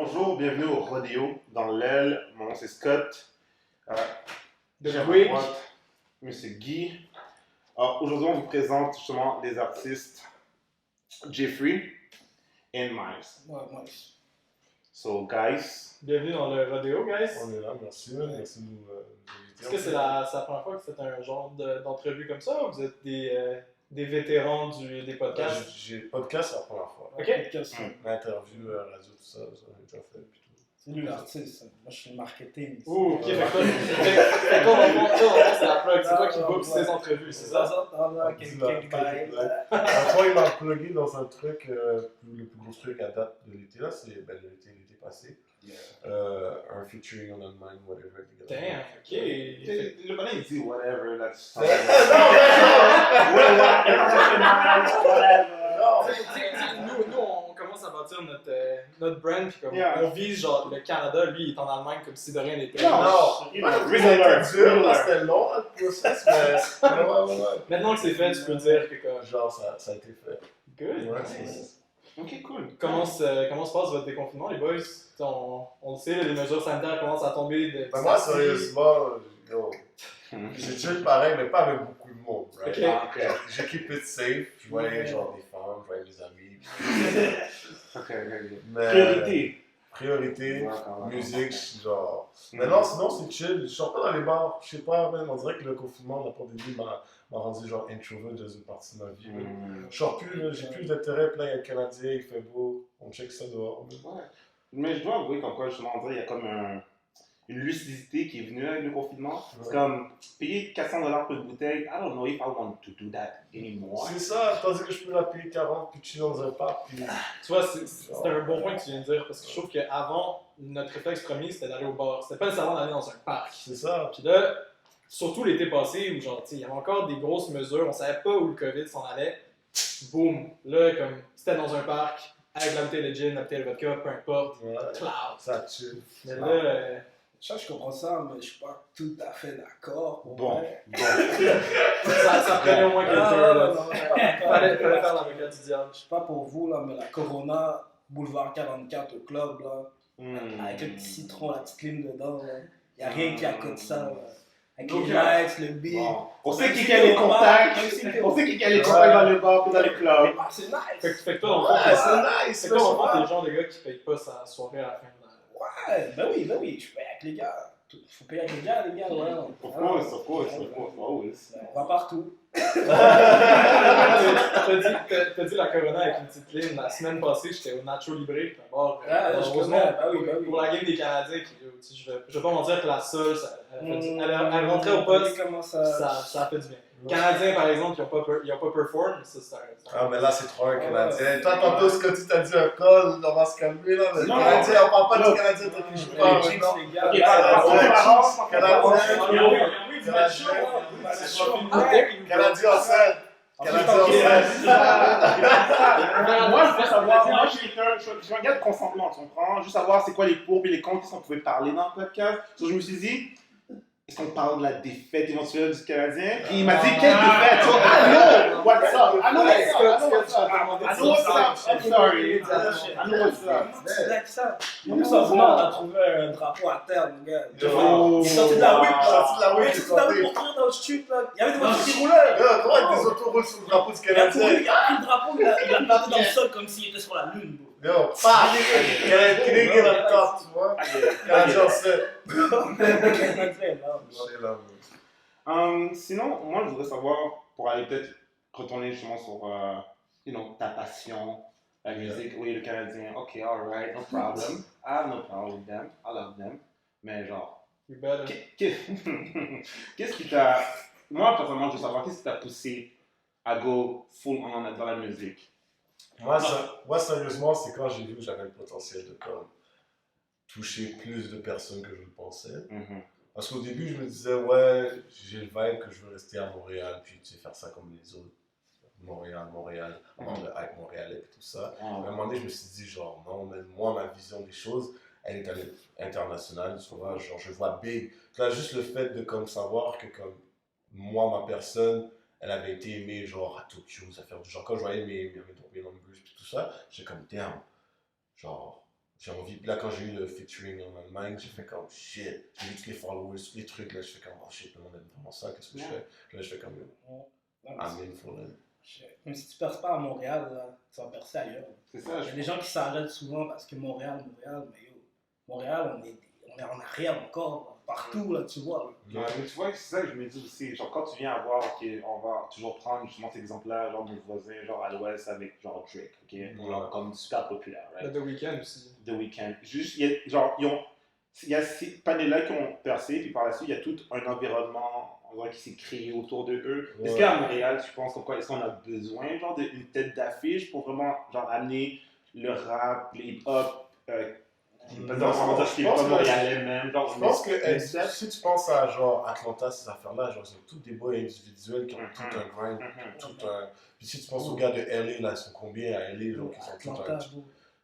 Bonjour, bienvenue au Rodeo dans l'aile. Mon nom c'est Scott. De J'ai à ma Quick. droite Monsieur Guy. Alors, aujourd'hui, on vous présente justement les artistes Jeffrey et Miles. Ouais, moi. So, guys, Bienvenue dans le rodeo, guys. On est là, merci, merci de nous inviter. Est-ce que c'est la première fois que vous faites un genre d'entrevue comme ça ou vous êtes des vétérans des podcasts? J'ai le podcast, c'est la première fois. Ok. Podcast, L'interview, radio, tout ça, ça on a déjà fait. Puis tout. c'est lui l'artiste. Moi, je suis le marketing. Ouh, ok, fait que toi, dans le fond, c'est la plug, c'est toi qui book ces entrevues, c'est ça? Quelques Ouais. bails. Après, il m'a plugué dans un truc, le plus gros truc à date de l'été, là, c'est l'été passé. Un featuring on Online, whatever. Damn, ok. le bonhomme il dit whatever, là. Nous, on commence à bâtir notre brand, puis comme Yeah. on vise genre le Canada, lui il est en Allemagne comme si de rien n'était. Non. C'était long, le process, mais ouais. Maintenant que c'est fait, tu peux dire que comme. Genre, ça a été fait. Good. Ouais, Ok, cool. Comment se passe votre déconfinement, les boys? On le sait, là, les mesures sanitaires commencent à tomber de Ben moi, sérieusement, yo, j'ai chill pareil, mais pas avec beaucoup de monde. Right? Ok. Ah, ok. J'ai keep it safe, je voyais genre des femmes, je voyais mes amis. Ok. Mais, priorité, Ouais, quand même. musique, genre. Mais non, sinon c'est chill. Je sors pas dans les bars, je sais pas, même, on dirait que le confinement, la pandémie m'a rendu genre introvert dans une partie de ma vie. Je sors plus, là, j'ai plus d'intérêt, puis là, il y a le Canadien, il fait beau, on check ça dehors. Ouais. Mais je dois avouer comme quoi, justement, on dirait qu'il y a comme une lucidité qui est venue avec le confinement. C'est comme payer 400$ pour une bouteille. I don't know if I want to do that anymore. C'est ça, tandis que je peux la payer 40 puis chiller dans un parc. Puis... Tu vois, c'est un bon point que tu viens de dire, parce que je trouve qu'avant, notre réflexe premier, c'était d'aller au bar. C'était pas nécessairement d'aller dans un parc. C'est ça. Puis là, surtout l'été passé, où genre, tu sais, il y avait encore des grosses mesures, on savait pas où le COVID s'en allait. Boum! Là, comme, c'était dans un parc, avec la bouteille de gin, la bouteille de vodka, peu importe. Ouais, Cloud! ça chill. Mais là, Ça, je comprends ça, mais je suis pas tout à fait d'accord. Bon. ça prenait au moins quelqu'un, là. Fallait faire l'avocat du diable. Je sais pas pour vous, là, mais la Corona, boulevard 44 au club, là, avec le petit citron, la petite lime dedans, là. Y a rien qui accote ça, là. Avec les lights, le beat. Bon. On sait qui a les contacts. On sait qui a les contacts dans le bar et dans les clubs. Ah, c'est nice! Fait que toi, dans le fond, Ouais, c'est nice. fait que toi, dans le fond, t'es le genre de gars qui paye pas sa soirée à la fin de Ouais, ben oui, je paye avec les gars. Faut payer avec les gars, ouais. Of course, always. On va partout. T'as dit la Corona avec une petite ligne. La semaine passée, j'étais au Nacho Libre. D'abord, Je connais, bah oui. pour la game des Canadiens, je vais pas mentir que la seule, elle rentrait au poste, Comment ça a fait du bien. Les Canadiens, par exemple, ils ont pas perform, mais ça, c'est un. Ah, mais là, c'est trop un Canadien. Toi, tantôt, ce que tu t'as dit un col, on va se calmer, là. Mais le Non, Canadien, on parle pas du Canadien tant que je parle, Les non? les gars. Ok, Canadien en scène. Canadien en scène. Moi, je veux savoir, moi, je regarde consentement, tu comprends? Juste savoir c'est quoi les pour et les contre, qu'est-ce qu'on pouvait parler dans le podcast. Donc, je me suis dit, est-ce qu'on parle de la défaite éventuelle du Canadien? Puis il m'a dit, quelle défaite? So, I know what's up. I know what's up. I'm sorry. I know what's up. C'est là que ça. En plus, en venant, on a trouvé un drapeau à terre, mon gars. Yo. Il est sorti de la whip, Il est sorti de la whip, Il est sorti de la whip pour courir dans le chute, là. Il y avait des voitures qui roulaient. Comment avec des autoroutes sur le drapeau du Il a couru, Canadien? il a pris le drapeau, il l'a planté dans le sol comme s'il était sur la lune, bro. Yo, Canadien dans le top, tu vois? Canadien en scène. Sinon, moi, je voudrais savoir, pour aller peut-être retourner justement sur ta passion, la musique, oui, le Canadien, ok, alright, no problem. I have no problem with them, I love them. Mais genre, You better. qu'est-ce qui t'a. Moi, personnellement, je veux savoir, qu'est-ce qui t'a poussé à go full on dans la musique? Moi, sérieusement, c'est quand j'ai vu que j'avais le potentiel de comme toucher plus de personnes que je le pensais. Parce qu'au début, je me disais, ouais, j'ai le vibe que je veux rester à Montréal, puis tu sais, faire ça comme les autres. Montréal, avoir le hype montréalais et tout ça. À un moment donné, je me suis dit, genre, non, mais moi, ma vision des choses, elle est internationale, tu vois, genre, je vois big. Là, juste le fait de comme savoir que, comme, moi, ma personne, elle avait été aimée, genre, à Tokyo, ça fait genre, quand je voyais mes numbers et tout ça, j'étais comme, damn, genre, j'ai envie. Puis là, quand j'ai eu le featuring en Allemagne, j'ai fait comme shit. J'ai vu tous les followers, tous les trucs. Là, je fais comme oh shit, le monde aime vraiment ça. Qu'est-ce que je fais? Là, je fais comme Non, mais I'm in for it. même si tu perces pas à Montréal, là, tu vas percer ailleurs. C'est ça, Il y a des gens qui s'arrêtent souvent parce que Montréal, mais yo, Montréal, on est en arrière encore, là, partout, là, tu vois. Là. Ouais, mais tu vois, c'est ça que je me dis aussi. Genre, quand tu viens à voir, ok, on va toujours prendre justement cet exemple-là, genre nos voisins, genre à l'ouest avec genre Drake, ok, genre comme super populaire, right? The Weeknd aussi. The Weeknd. Juste, il y a, genre, il y a ces panels-là qui ont percé, puis par la suite, il y a tout un environnement on voit, qui s'est créé autour de eux. Ouais. Est-ce qu'à Montréal, tu penses est-ce qu'on a besoin genre d'une tête d'affiche pour vraiment genre amener le rap, le hip-hop, pas montréalais même. Genre, Je pense que mais si tu penses à genre Atlanta, ces affaires-là, genre ils ont tous des boys individuels qui ont tout un grind, tout un. Puis si tu penses aux gars de LA, là, ils sont combien à LA, genre, qui sont tout un.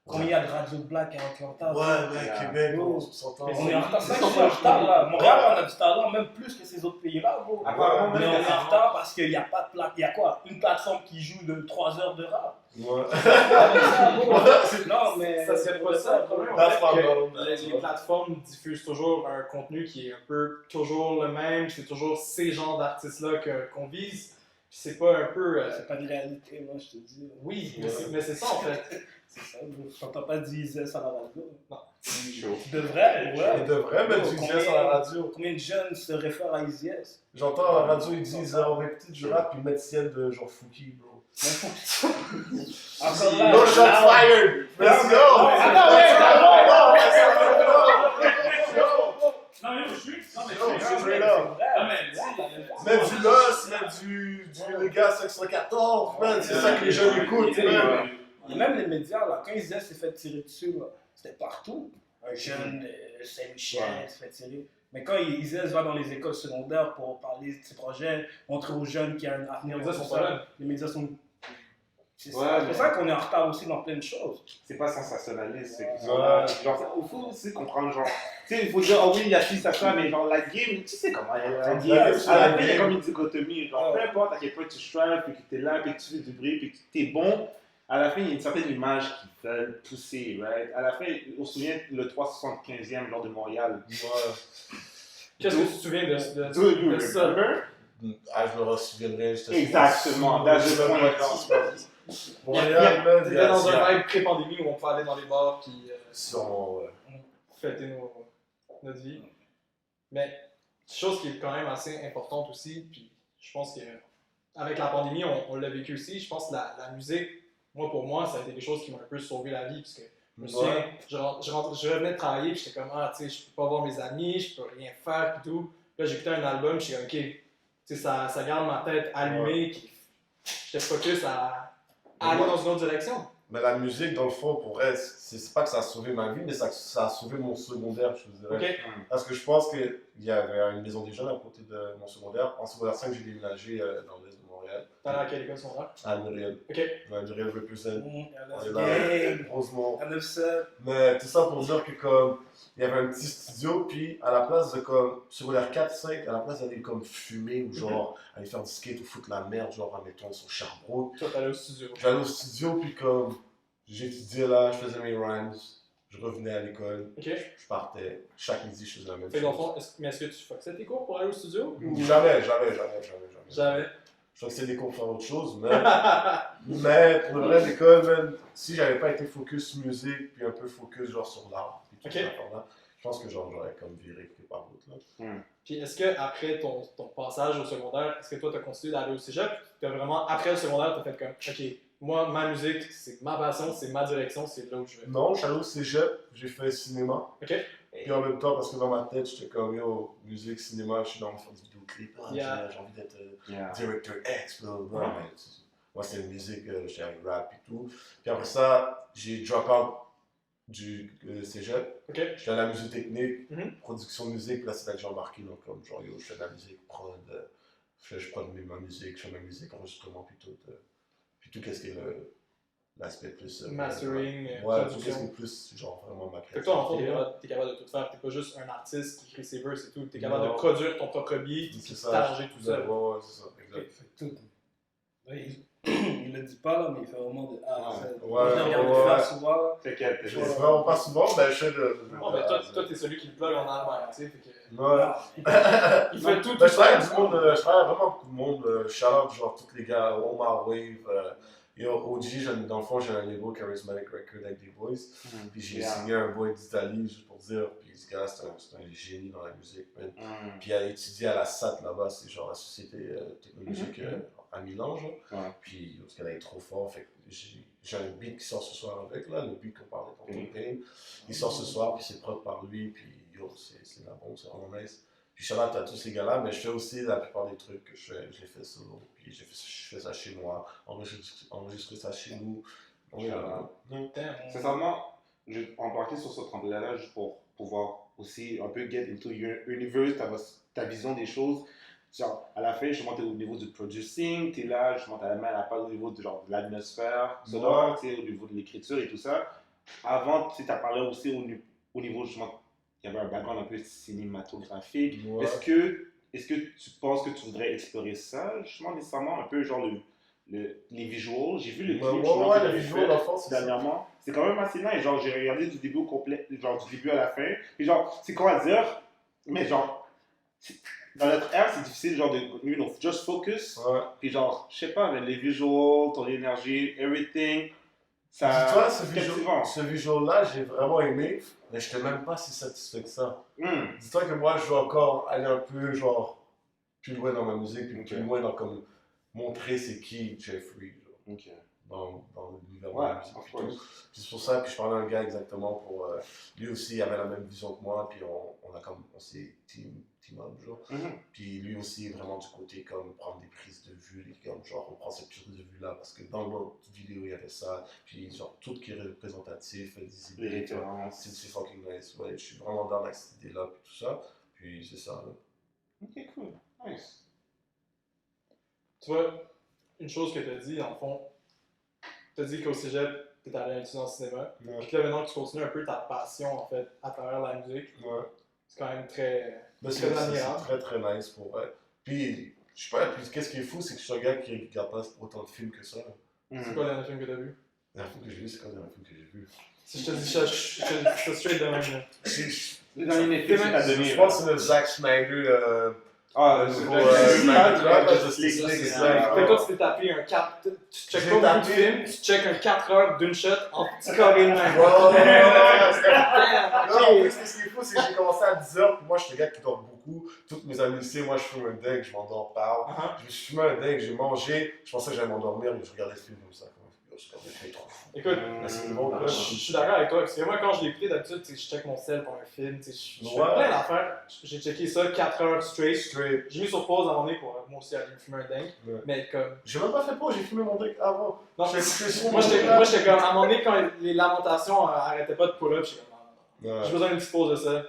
Combien il y a de radio black à Atlanta? Ouais, mec, Québec, Bro. on s'entend. On est en retard, c'est ça qu'on est en retard là. Montréal, on a du talent, même plus que ces autres pays-là, bro. Apparemment, Mais on est en retard parce qu'il n'y a pas de plateforme. Il y a quoi? Une plateforme qui joue de 3 heures de rap. Ouais. Non, mais. Ça serait pas ça le problème. En That's fait, my que problem. les plateformes diffusent toujours un contenu qui est un peu toujours le même, c'est toujours ces genres d'artistes-là qu'on vise. Puis c'est pas un peu. C'est pas de réalité, moi, je te dis. Oui, Ouais. mais c'est ça en fait. C'est ça, bro. Je t'entends pas dire ça à la radio. chaud. Tu devrais, Il ouais. devrait mettre du jazz à la radio. Combien de jeunes se réfèrent à Easy S? J'entends à la radio, ils disent on va écouter du rap, puis ils mettent ciel de genre Fouki, bro. Encore là. No shot fired! Let's go! Non, mais je suis. Non, mais Non, je c'est suis. vrai, là. Non, mais Mettre du Lost, mettre du Legas 614, man, c'est ça que les jeunes écoutent, man. Et même les médias, là, quand Easy S s'est fait tirer dessus, là, c'était partout. Un jeune de Saint-Michel se fait tirer. Mais quand Easy S va dans les écoles secondaires pour parler de ses projets, montrer aux jeunes qu'il y a un avenir, Les médias dans sont ça, pas là. les médias sont. C'est Ouais, c'est mais- pour ça qu'on est en retard aussi dans plein de choses. C'est pas sensationnaliste. C'est que, Ouais. genre, il faut aussi comprendre, genre, tu sais, il faut dire, oh oui, il y a ci, ça, mais genre, la game, tu sais comment elle la game. La game, À la c'est la fin, il y a game. comme une dichotomie. Genre, peu importe à quel point tu strives, puis que tu es là, puis que tu fais du bruit, puis que tu es bon, à la fin, il y a une certaine image qui veulent pousser, right? À la fin, on se souvient le 375e lors de Montréal. Qu'est-ce que tu te souviens de Do you de ça? remember? Ah, je me souviendrai, j'étais Exactement, dans le point. Montréal, man, T'étais dans un vibe pré-pandémie où on pouvait aller dans les bars puis Sûrement, ouais. fêter notre vie. Mais, chose qui est quand même assez importante aussi, puis je pense qu'avec la pandémie, on l'a vécu aussi, je pense que la musique, pour moi, ça a été des choses qui m'ont un peu sauvé la vie, parce que je me souviens, je revenais de travailler, puis j'étais comme, ah, tu sais, je peux pas voir mes amis, je peux rien faire, et tout. Là, j'écoutais un album, j'étais comme, ok, tu sais, ça garde ma tête allumée, puis j'étais focus à aller dans une autre direction. Mais la musique, dans le fond, pour elle, c'est pas que ça a sauvé ma vie, mais ça a sauvé mon secondaire, je te dirais. Ok, Parce que je pense qu'il y avait une maison des jeunes à côté de mon secondaire. En secondaire 5, j'ai déménagé dans l'est de Montréal, t'as à quelle école secondaire? à Muriel. Ok. Ouais, Muriel represent. Il y On est a là, la gang, heureusement. à 9-7. Mais tout ça pour dire que comme il y avait un petit studio, puis à la place de comme secondaire 4-5, à la place d'aller comme fumer ou genre aller faire du skate ou foutre la merde, genre admettons sur Sherbrooke, Toi, t'allais au studio. j'allais au studio, puis comme j'étudiais là, je faisais mes rhymes, je revenais à l'école, Ok. je partais, chaque midi je faisais la même Fait que dans le chose. fond, est-ce que tu foxais tes cours pour aller au studio? Jamais. Jamais. Je crois que c'est des cours pour faire autre chose, mais pour le vrai, l'école, man, si j'avais pas été focus musique, puis un peu focus genre sur l'art, puis tout Ok. ça, là, je pense que genre j'aurais comme viré quelque part d'autre là. Puis est-ce que après ton passage au secondaire, est-ce que toi t'as continué d'aller au cégep? T'as vraiment, après le secondaire, t'as fait comme, ok, moi, ma musique, c'est ma passion, c'est ma direction, c'est là où je vais. Non, je suis allé au cégep, j'ai fait cinéma. Ok. Puis en même temps, parce que dans ma tête, j'étais comme yo, musique, cinéma, je suis dans de faire du vidéoclip, Yeah. j'ai envie d'être Yeah. director X, blablabla. Mais moi, c'est une musique, j'étais avec rap et tout. Puis après ça, j'ai drop out du cégep. Ok. Je fais de la musique technique, Mhm. production de musique, puis là c'est là que j'ai embarqué, donc comme genre yo, je fais de la musique, prod, je prod ma musique, je fais ma musique, enregistrement, puis tout qu'est-ce qui est l'aspect plus... Mastering, ouais, tout qu'est-ce qui production. est plus genre vraiment ma Fait que toi, en fond, créativité. t'es capable de tout faire. T'es pas juste un artiste qui écrit ses verses et tout. T'es capable Non. de produire ton propre beat, C'est puis ça. t'arranger tout Ouais, seul. ouais, c'est ça, exact. Tout. Oui. il le dit pas là, mais il fait vraiment de A à Z. Ouais, Moi, je le regarde le ouais. faire souvent là. T'inquiète, C'est t'inquiète. vraiment pas souvent, mais je fais de. Non, mais toi, t'es celui qui le plug en allemand, tu sais. Fait que Ouais. il fait tout. Ben, je travaille avec du monde, je travaille avec vraiment beaucoup de monde. Shout-out, genre, tous les gars, Omar Wave. OG, dans le fond, j'ai un label Charismatic Record avec des boys. Puis j'ai signé un boy d'Italie, juste pour dire. Puis ce gars-là, c'est un génie dans la musique, man. Puis il a étudié à la SAT là-bas, c'est genre la société technologique à Milan, genre. Ouais. Puis ce gars-là est trop fort. Fait que j'ai un beat qui sort ce soir avec, là, le beat qu'on parlait tantôt, Pain. Il sort ce soir, puis c'est prod par lui. Puis yo, c'est la bombe, c'est vraiment nice. Puis shout out à tous ces gars-là, mais je fais aussi la plupart des trucs que je les fais solo. Puis je fais ça chez moi, enregistrer ça chez nous. Donc, Sincèrement, je vais embarquer sur ce tremplin-là juste pour pouvoir aussi un peu get into your universe, ta vision des choses. Genre, à la fin, justement, tu es au niveau du producing, tu es là, justement, tu as la main à la pâte au niveau de l'atmosphère, sonore, tu sais, au niveau de l'écriture et tout ça. Avant, tu as parlé aussi au niveau, justement, il y avait un background un peu cinématographique. Ouais. Est-ce que tu penses que tu voudrais explorer ça, justement, nécessairement, un peu genre les visuals? J'ai vu le clip, justement, que le tu visual, fait en fait, c'est ça. dernièrement. C'est quand même assez nice. Genre, j'ai regardé du début au complet, genre du début à la fin. Puis genre, c'est quoi à dire? Mais genre, dans notre ère, c'est difficile, genre, de, just focus. Ouais. Puis genre, je sais pas, mais les visuals, ton énergie, everything, ça. Dis-toi, c'est captivant. ce visual-là, j'ai vraiment aimé, mais je n'étais même pas si satisfait que ça. Dis-toi que moi, je veux encore aller un peu, genre, plus loin dans ma musique, puis plus loin dans comme montrer c'est qui Jeffrey, genre, dans l'univers de la musique. of Puis tout. course. Puis c'est pour ça, puis je parlais à un gars exactement pour. Lui aussi, il avait la même vision que moi, puis on s'est team up, genre. Puis lui aussi, vraiment du côté comme prendre des prises de vue, comme genre on prend cette prise de vue-là, parce que dans l'autre vidéo, il y avait ça, puis genre tout qui est représentatif, des idées, Les références. c'est fucking nice, ouais, je suis vraiment dans avec cette idée-là, puis tout ça, puis c'est ça, là. Ok, cool. Nice. Tu vois, une chose que tu as dit, dans le fond, tu as dit qu'au cégep, tu es allé étudier en cinéma. Ouais. Puis que là, maintenant, tu continues un peu ta passion, en fait, à travers la musique. Ouais. C'est quand même très. Mais Très admirable. c'est très très nice pour vrai. Puis, je sais pas, puis qu'est-ce qui est fou, c'est que je suis un gars qui regarde pas autant de films que ça. C'est quoi le dernier film que tu as vu? Le dernier film que j'ai vu, c'est quoi le dernier film que j'ai vu? Si je te dis ça, je te dis ça straight de même. là. Le dernier Netflix que t'as donné. Je pense que c'est le Zack Snyder. Ah, le c'est nouveau, Snyder, Justice League, c'est c'est ça. ça. Fait que toi, tu t'es tapé un 4. Tu checkes J'ai pas beaucoup de tapé- films, tu checkes un 4 heures d'une shot en petit carré de même. Non, Ok. ce qui est fou, c'est que j'ai commencé à 10h, puis moi, je suis un gars qui dort beaucoup. Tous mes amis ici, moi, je fume un deck, je m'endors pas. Je me suis fumé un deck, j'ai mangé, je pensais que j'allais m'endormir, mais je regardais le film comme ça. Je regardais le film trop fou. Écoute, Mais c'est bon, je suis d'accord avec toi, parce que moi, quand je l'ai écouté, d'habitude, tu sais, je check mon sel pour un film, tu sais, je fais Ouais. plein d'affaires. J'ai checké ça 4 heures straight. Straight. J'ai mis sur pause à un moment donné pour moi aussi aller me fumer un dingue. Ouais. Mais comme. J'ai même pas fait pause, j'ai fumé mon deck avant. Non, J'ai écouté sur moi, mon j'étais deck. comme, à un moment donné, quand les lamentations arrêtaient pas de pull up, j'étais comme, non, Ouais. j'ai besoin d'une petite pause de ça.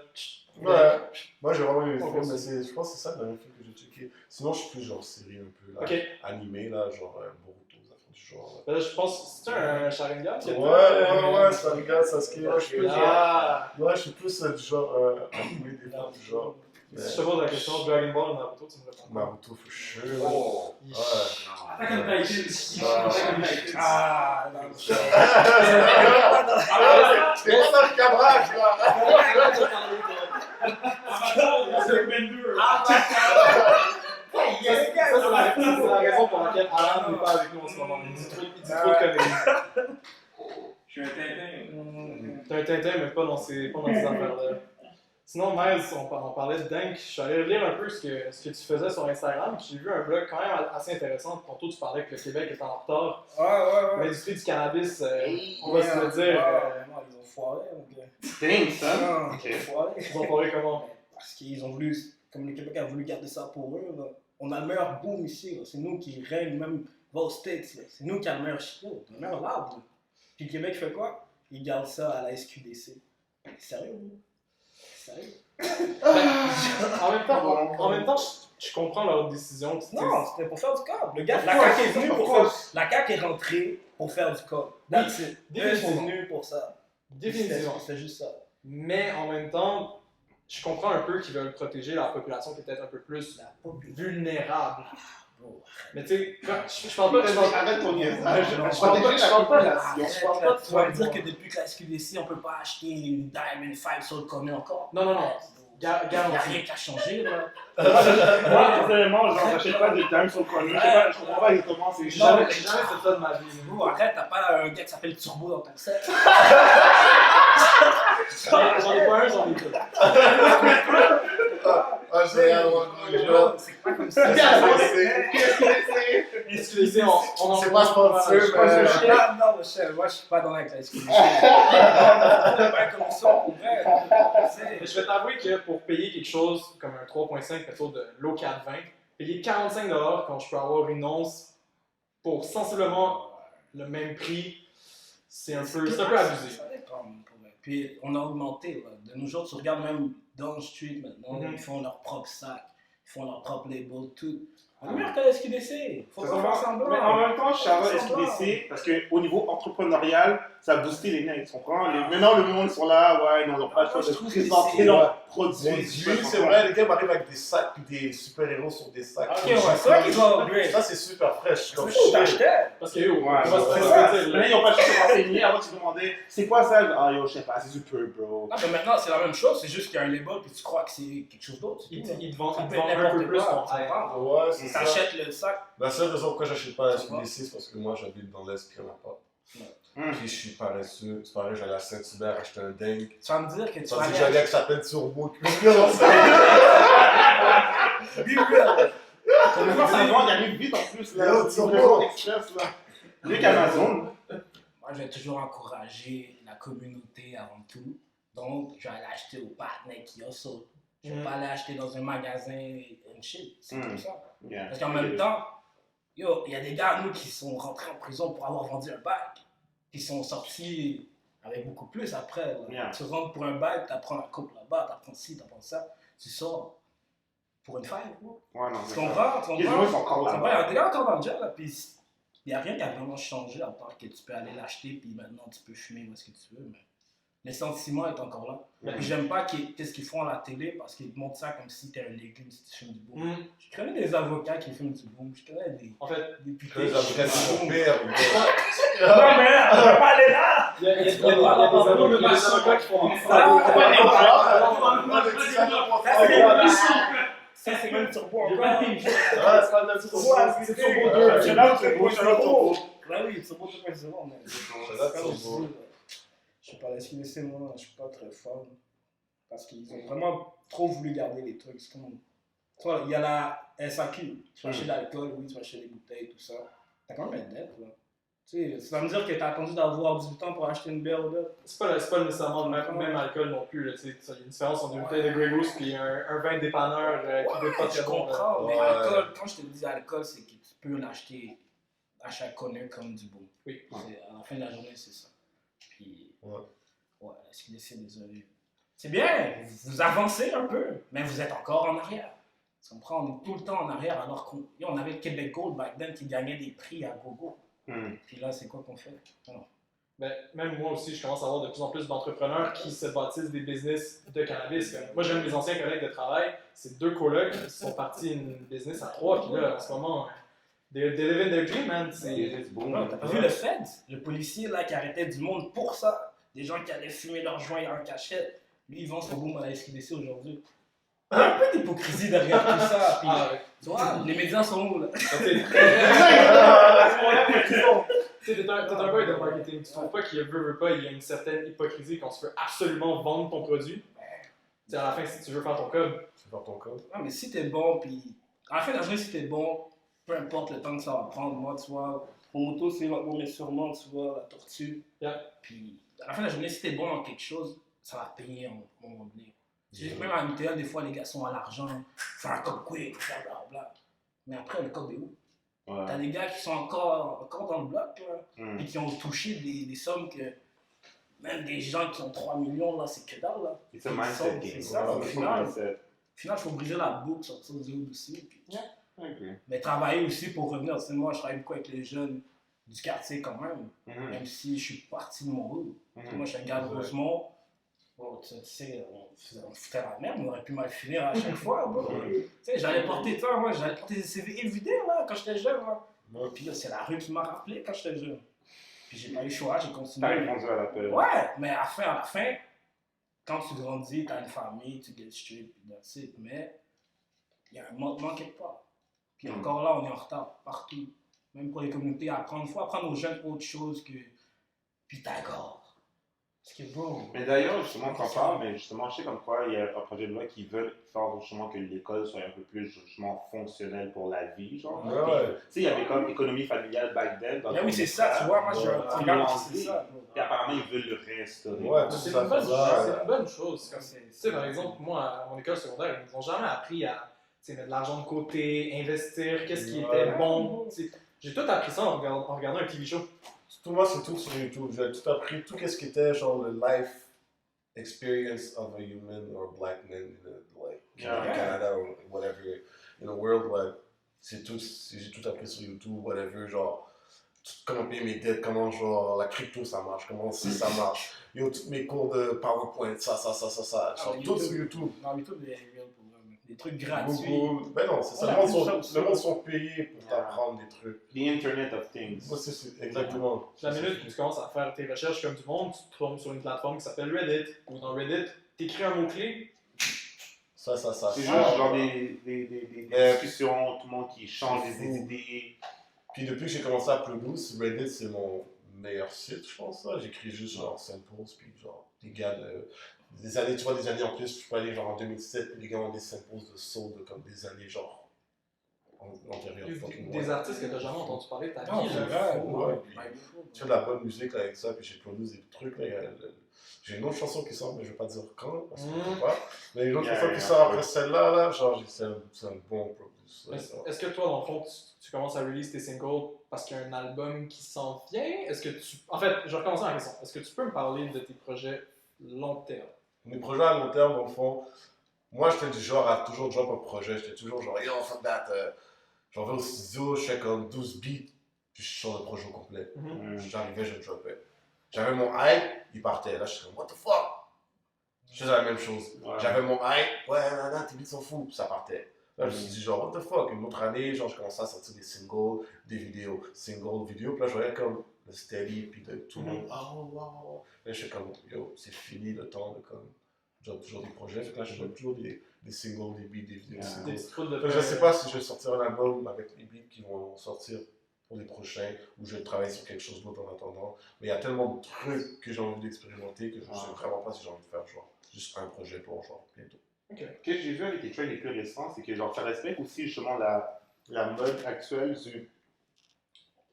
Ouais. Moi, j'ai vraiment aimé le On film, va mais je pense que c'est ça le dernier film que j'ai checké. Sinon, je suis plus genre série un peu, là. Ok. Animé, là, genre Boruto, des affaires du genre. Là, je pense, c'est un Sharingan qui Ouais, ça regarde, ça se Moi, je suis plus, Ah! ouais, je suis plus du genre animé, des fois, du genre. Si je te pose la question, Dragon Ball ou Naruto, tu me réponds. Naruto, for sure. Oh. Ouais. Attaque on Titan. Attaque on Titan. Ah, non. C'est pas dans le cadrage, là. C'est Bender. C'est la raison pour laquelle Alan n'est pas avec nous en ce moment. Il dit trop de conneries. Je suis un Tintin. T'as un Tintin, mais pas dans ces affaires-là. Sinon, Miles, on parlait de Dunk. Je suis allé lire un peu ce que tu faisais sur Instagram. J'ai vu un blog quand même assez intéressant. Tantôt, tu parlais que le Québec est en retard. Ouais. L'industrie du cannabis, on va se le dire. Non, ils ont foiré, mon gars. Dingue, ça. Non, Ok. ils ont foiré. Ils ont parlé comment? Parce qu'ils ont voulu, comme le Québec a voulu garder ça pour eux, là. On a le meilleur boom ici, là. C'est nous qui règne, même va aux States, là. C'est nous qui avons le meilleur shit, le meilleur lab, là. Puis le Québec fait quoi? Il garde ça à la SQDC. Sérieux, là? Sérieux? En même temps, je comprends leur décision. Non, c'était pour faire du câble. Le gars, Of la course, CAQ est venue of pour course. faire. La CAQ est rentrée pour faire du câble. That's it. Eux, c'est définitivement. venu pour ça. Définitivement. C'était juste ça. Mais en même temps, je comprends un peu qu'ils veulent protéger la population qui est peut-être un peu plus vulnérable. Mais tu sais, je parle pas de... Arrête ton niaisage. Je parle Protéger pas- je la parle pas- population. je parle pas de Tu vas me toi, dire moi. que depuis que la SQDC, on peut pas acheter une Diamond 5 sur le commun encore? Non, non, non. Il n'y a Garanti. rien qui a changé, là. Moi, personnellement, genre, j'achète pas des times sur le connu. Je comprends pas exactement. C'est J'ai juste. jamais fait ça de ma vie. Bro, arrête, t'as pas un gars qui s'appelle Turbo dans ton set. J'en ai pas un, j'en ai deux. Ah, j'ai rien à C'est pas comme ça. Excusez, on en C'est pas sponsor, mais. Non, Michel, moi je suis pas dans avec la SQDC. Pas comme ça, pour vrai. Mais je vais t'avouer que pour payer quelque chose comme un 3.5 plutôt de l'eau 420, payer 45$ quand je peux avoir une once pour sensiblement le même prix, c'est un peu abusé. Ça dépend, pour vrai. Puis on a augmenté. Là. De nos jours, tu regardes même dans le street maintenant, Mhm. ils font leur propre sac, ils font leur propre label, tout. On est meilleur que la SQDC. Faut pas faire semblant. Mais en même temps, Charlotte Semblant. SQDC, parce qu'au niveau entrepreneurial, ça a boosté les mecs, tu comprends? Maintenant, le monde, ils sont là, ouais, ils n'ont pas le choix Je de trouve que présenter c'est- leurs produits. C'est vrai, les gars m'arrivent avec des sacs puis des super-héros sur des sacs. Ok, ouais, c'est vrai qu'ils ont upgrade. Ça, c'est super fraîche. Comme C'est ce que t'achetais. Parce que yo, Ouais, on va se c'est faire ça. dire, Maintenant, là. ils n'ont pas le choix de se renseigner. Avant, tu demandais, c'est quoi ça? Ah, yo, je sais pas, c'est du peu, bro. Non, mais maintenant, c'est la même chose, c'est juste qu'il y a un label puis tu crois que c'est quelque chose d'autre. c'est Ils tout. te vendent Ça peut un être peu n'importe plus quoi, ton tu air. comprends? Ouais, c'est ça. T'achètes le sac. La seule raison pourquoi j'achète pas la SQDC, c'est parce que moi j'habite dans l'Est puis on n'a pas. Hum. Puis je suis paresseux. C'est pareil, j'allais à Saint-Hubert acheter un dingue. Tu vas me dire que tu vas Parce que aller j'ai un gars acheter. qui s'appelle Turbo qui me dit dans ça. Maintenant, ça vend, il arrive vite en plus, là. Yo, C'est Turbo. vraiment express, là. Dès qu'Amazon. Moi, je vais toujours encourager la communauté avant tout. Donc, je vais aller acheter au partenaire qui a ça. Je vais Mm. pas aller acheter dans un magasin and shit. C'est Mm. comme ça. Yeah. Parce qu'en même temps, yo, il y a des gars, nous, qui sont rentrés en prison pour avoir vendu un bac, qui sont sortis avec beaucoup plus après. Là. Yeah. Tu rentres pour un bac, t'apprends la coupe là-bas, t'apprends ci, t'apprends ça. Tu sors pour une faille, quoi. Ouais, non, Tu c'est comprends? ça. Les gens, ils sont encore Il y là-bas. a des gars encore dans le gel, là, puis il n'y a rien qui a vraiment changé à part que tu peux aller l'acheter, puis maintenant tu peux fumer où est-ce que tu veux. Mais le sentiment est encore là. Ouais. Puis j'aime pas qu'est-ce qu'ils font à la télé parce qu'ils te montrent ça comme si t'es un légume si tu fumes du boom. Mm. Je connais des avocats qui fument du boom, je connais des En fait, députés Les avocats qui de mon fument. père. Non, mais là, on va pas aller là! il y a des avocats qui font des Ça, c'est même turbo J'ai encore. pas Ouais, dit. C'est pas le même c'est Turbo. turbo 2. C'est là, c'est beau, c'est là, turbo. Bah oui, turbo 2.0, mais. là, Comme je turbo. dis, je sais pas, la SQDC, moi, je suis pas très fan. Parce qu'ils ont vraiment trop voulu garder les trucs. C'est comme. Tu vois, il y a la SAQ. Tu vas acheter de l'alcool, oui, tu vas acheter des bouteilles, tout ça. T'as quand même une dette, là. Tu sais, ça va me dire que t'as attendu d'avoir 18 ans pour acheter une bière ou deux. c'est pas nécessairement le même alcool non plus. Là, tu sais. Il y a une différence entre une bouteille de Grey Goose et un vin de dépanneur qui goûte pas Je très bon. là. comprends, mais Ouais. l'alcool, quand je te dis alcool, c'est que tu peux l'acheter à chaque corner comme du beau. Oui. À la fin de la journée, c'est ça. Puis, Ouais. ouais, SQDC, désolé. C'est bien, vous avancez un peu, mais vous êtes encore en arrière. Tu comprends? On est tout le temps en arrière alors qu'on avait Québec Gold back then qui gagnait des prix à gogo. Hum. Puis là, c'est quoi qu'on fait? Non. Ben, même moi aussi, je commence à avoir de plus en plus d'entrepreneurs qui se bâtissent des business de cannabis. Moi, j'aime mes anciens collègues de travail. C'est 2 colocs qui sont partis une business à 3. Puis là, en ce moment, they live in their dream, man. C'est bon. Non, t'as pas vu le Fed? Le policier là qui arrêtait du monde pour ça. Des gens qui allaient fumer leur joint en cachette. Lui, il vend son boom à la SQDC aujourd'hui. Il y a un peu d'hypocrisie derrière tout ça. Puis, Ah, ouais. tu vois, les médias sont où là? Tu sais, t'es un gars de marketing. Tu trouves pas qu'il veut pas, il y a une certaine hypocrisie qu'on se fait absolument vendre ton produit. Tu sais, à la fin, si tu veux faire ton code, Tu vas ton code. Non, mais si t'es bon, puis à la fin de la journée, si t'es bon, peu importe le temps que ça va prendre, moi, tu vois, mon moto, c'est mon mais sûrement, tu vois, la tortue. Yeah. Puis à la fin de la journée, si t'es bon dans quelque chose, ça va payer à un moment donné. C'est juste, même à MTL, des fois, les gars sont à l'argent, faire un code quick, faire blablabla. Mais après, le code est où? T'as des gars qui sont encore dans le bloc, là, Hum. et qui ont touché des sommes que même des gens qui ont 3 millions, là, c'est que dalle, là. C'est un mindset game. C'est ça, Ouais, au C'est un final. mindset. Au final, il faut briser la boucle, sortir du haut aussi. Puis... Ok. Mais travailler aussi pour revenir. Tu sais, moi, je travaille beaucoup avec les jeunes du quartier quand même, Mhm. même si je suis parti de mon hood. Mhm. Moi, je suis un gars de Rosemont. Bro, tu sais, on foutait la merde, on aurait pu mal finir à chaque fois, bro. Tu sais, j'allais porter des CV évidés, là, quand j'étais jeune, là. Puis là, c'est la rue qui m'a rappelé quand j'étais jeune. Puis j'ai pas eu le choix, j'ai T'as continué. répondu à l'appel. Ouais, mais à la fin, quand tu grandis, t'as une famille, tu get straight, puis that's it. Mais il y a un manquement quelque part. Puis encore là, on est en retard, partout. Même pour les communautés, il faut apprendre aux jeunes autre chose que Pythagore. Parce que, bro, Mais d'ailleurs, justement, t'en parles, mais justement, je sais comme quoi il y a un projet de loi qui veut faire justement que l'école soit un peu plus justement fonctionnelle pour la vie, genre. Ouais, Puis, ouais. tu sais, il y avait comme économie familiale back then. dans mais le oui, c'est ça, tu vois, moi, je Ouais. regarde, c'est ça, bro. Puis apparemment, ils veulent le restaurer. Ouais, tout C'est ça, une, bonne, ça, c'est une bonne chose. Comme, C'est- tu sais, par exemple, moi, à mon école secondaire, ils nous ont jamais appris à tu sais, mettre de l'argent de côté, investir, qu'est-ce qui Ouais. était bon. Tu sais, j'ai tout appris ça en regardant un TV show. Tout moi, c'est tout sur YouTube. J'ai tout appris, tout ce qui était genre le life experience of a human or black man in Canada or whatever, in the world, like, c'est tout, j'ai tout appris sur YouTube, whatever, genre, comment payer mes dettes, comment genre la crypto ça marche, comment ça marche. Yo, tous mes cours de PowerPoint, ça, genre, tout sur YouTube. Non, mais tout des real programmes. Des trucs gratuits. Google, ben non, c'est ça, Ouais, le monde sont payés pour t'apprendre des trucs. The Internet of Things. Moi, c'est exactement. La minute où tu commences à faire tes recherches comme du monde, tu te tombes sur une plateforme qui s'appelle Reddit. Ou dans Reddit, tu écris un mot-clé. Ça. C'est juste genre des discussions, tout le monde qui change des idées. Puis depuis que j'ai commencé à Produce, Reddit c'est mon meilleur site, je pense. J'écris juste genre samples, puis genre des gars des années, tu vois, des années en plus, je peux aller genre en 2007, puis les gars ont des samples de soul de comme des années genre antérieures. Des artistes que tu n'as jamais entendu parler de ta Non, vie. c'est là. vrai, Ouais, ouais. puis tu fais de la bonne musique là, avec ça, puis j'ai produit des trucs. Là, j'ai une autre chanson qui sort, mais je ne vais pas dire quand, parce que je ne peux pas. Mais une autre chanson qui sort après celle-là, là, genre c'est un bon produce. Est-ce que toi, dans le fond, tu commences à release tes singles parce qu'il y a un album qui s'en vient? Est-ce que tu... En fait, je vais recommencer la question. Est-ce que tu peux me parler de tes projets long terme? Mes projets à long terme, dans le fond, moi j'étais du genre à toujours drop un projet. J'étais toujours genre, yo, fuck that. J'en vais au studio, je fais comme 12 beats, puis je sors le projet au complet. J'arrivais, je le dropais. J'avais mon hype, il partait. Là, je suis comme, what the fuck? Je faisais la même chose. Ouais. J'avais mon hype, ouais, tes beats sont fous, puis ça partait. Là, je me suis dit, genre, what the fuck? Une autre année, genre, je commençais à sortir des singles, des vidéos, vidéos. Puis là, je voyais comme le steady, puis de tout le monde, oh, wow. Là, je suis comme, yo, c'est fini le temps de comme, genre, toujours des projets. Fait que là, je drop toujours des singles, des beats, des vidéos, des Des singles. petites routes de Fait que je sais pas si je vais sortir un album avec les beats qui vont sortir pour les prochains, ou je vais travailler sur quelque chose d'autre en attendant. Mais il y a tellement de trucs que j'ai envie d'expérimenter que je ne sais vraiment pas si j'ai envie de faire genre juste un projet pour genre bientôt. Ce que j'ai vu avec les tracks les plus récents, c'est que genre, ça respecte aussi justement la mode actuelle du.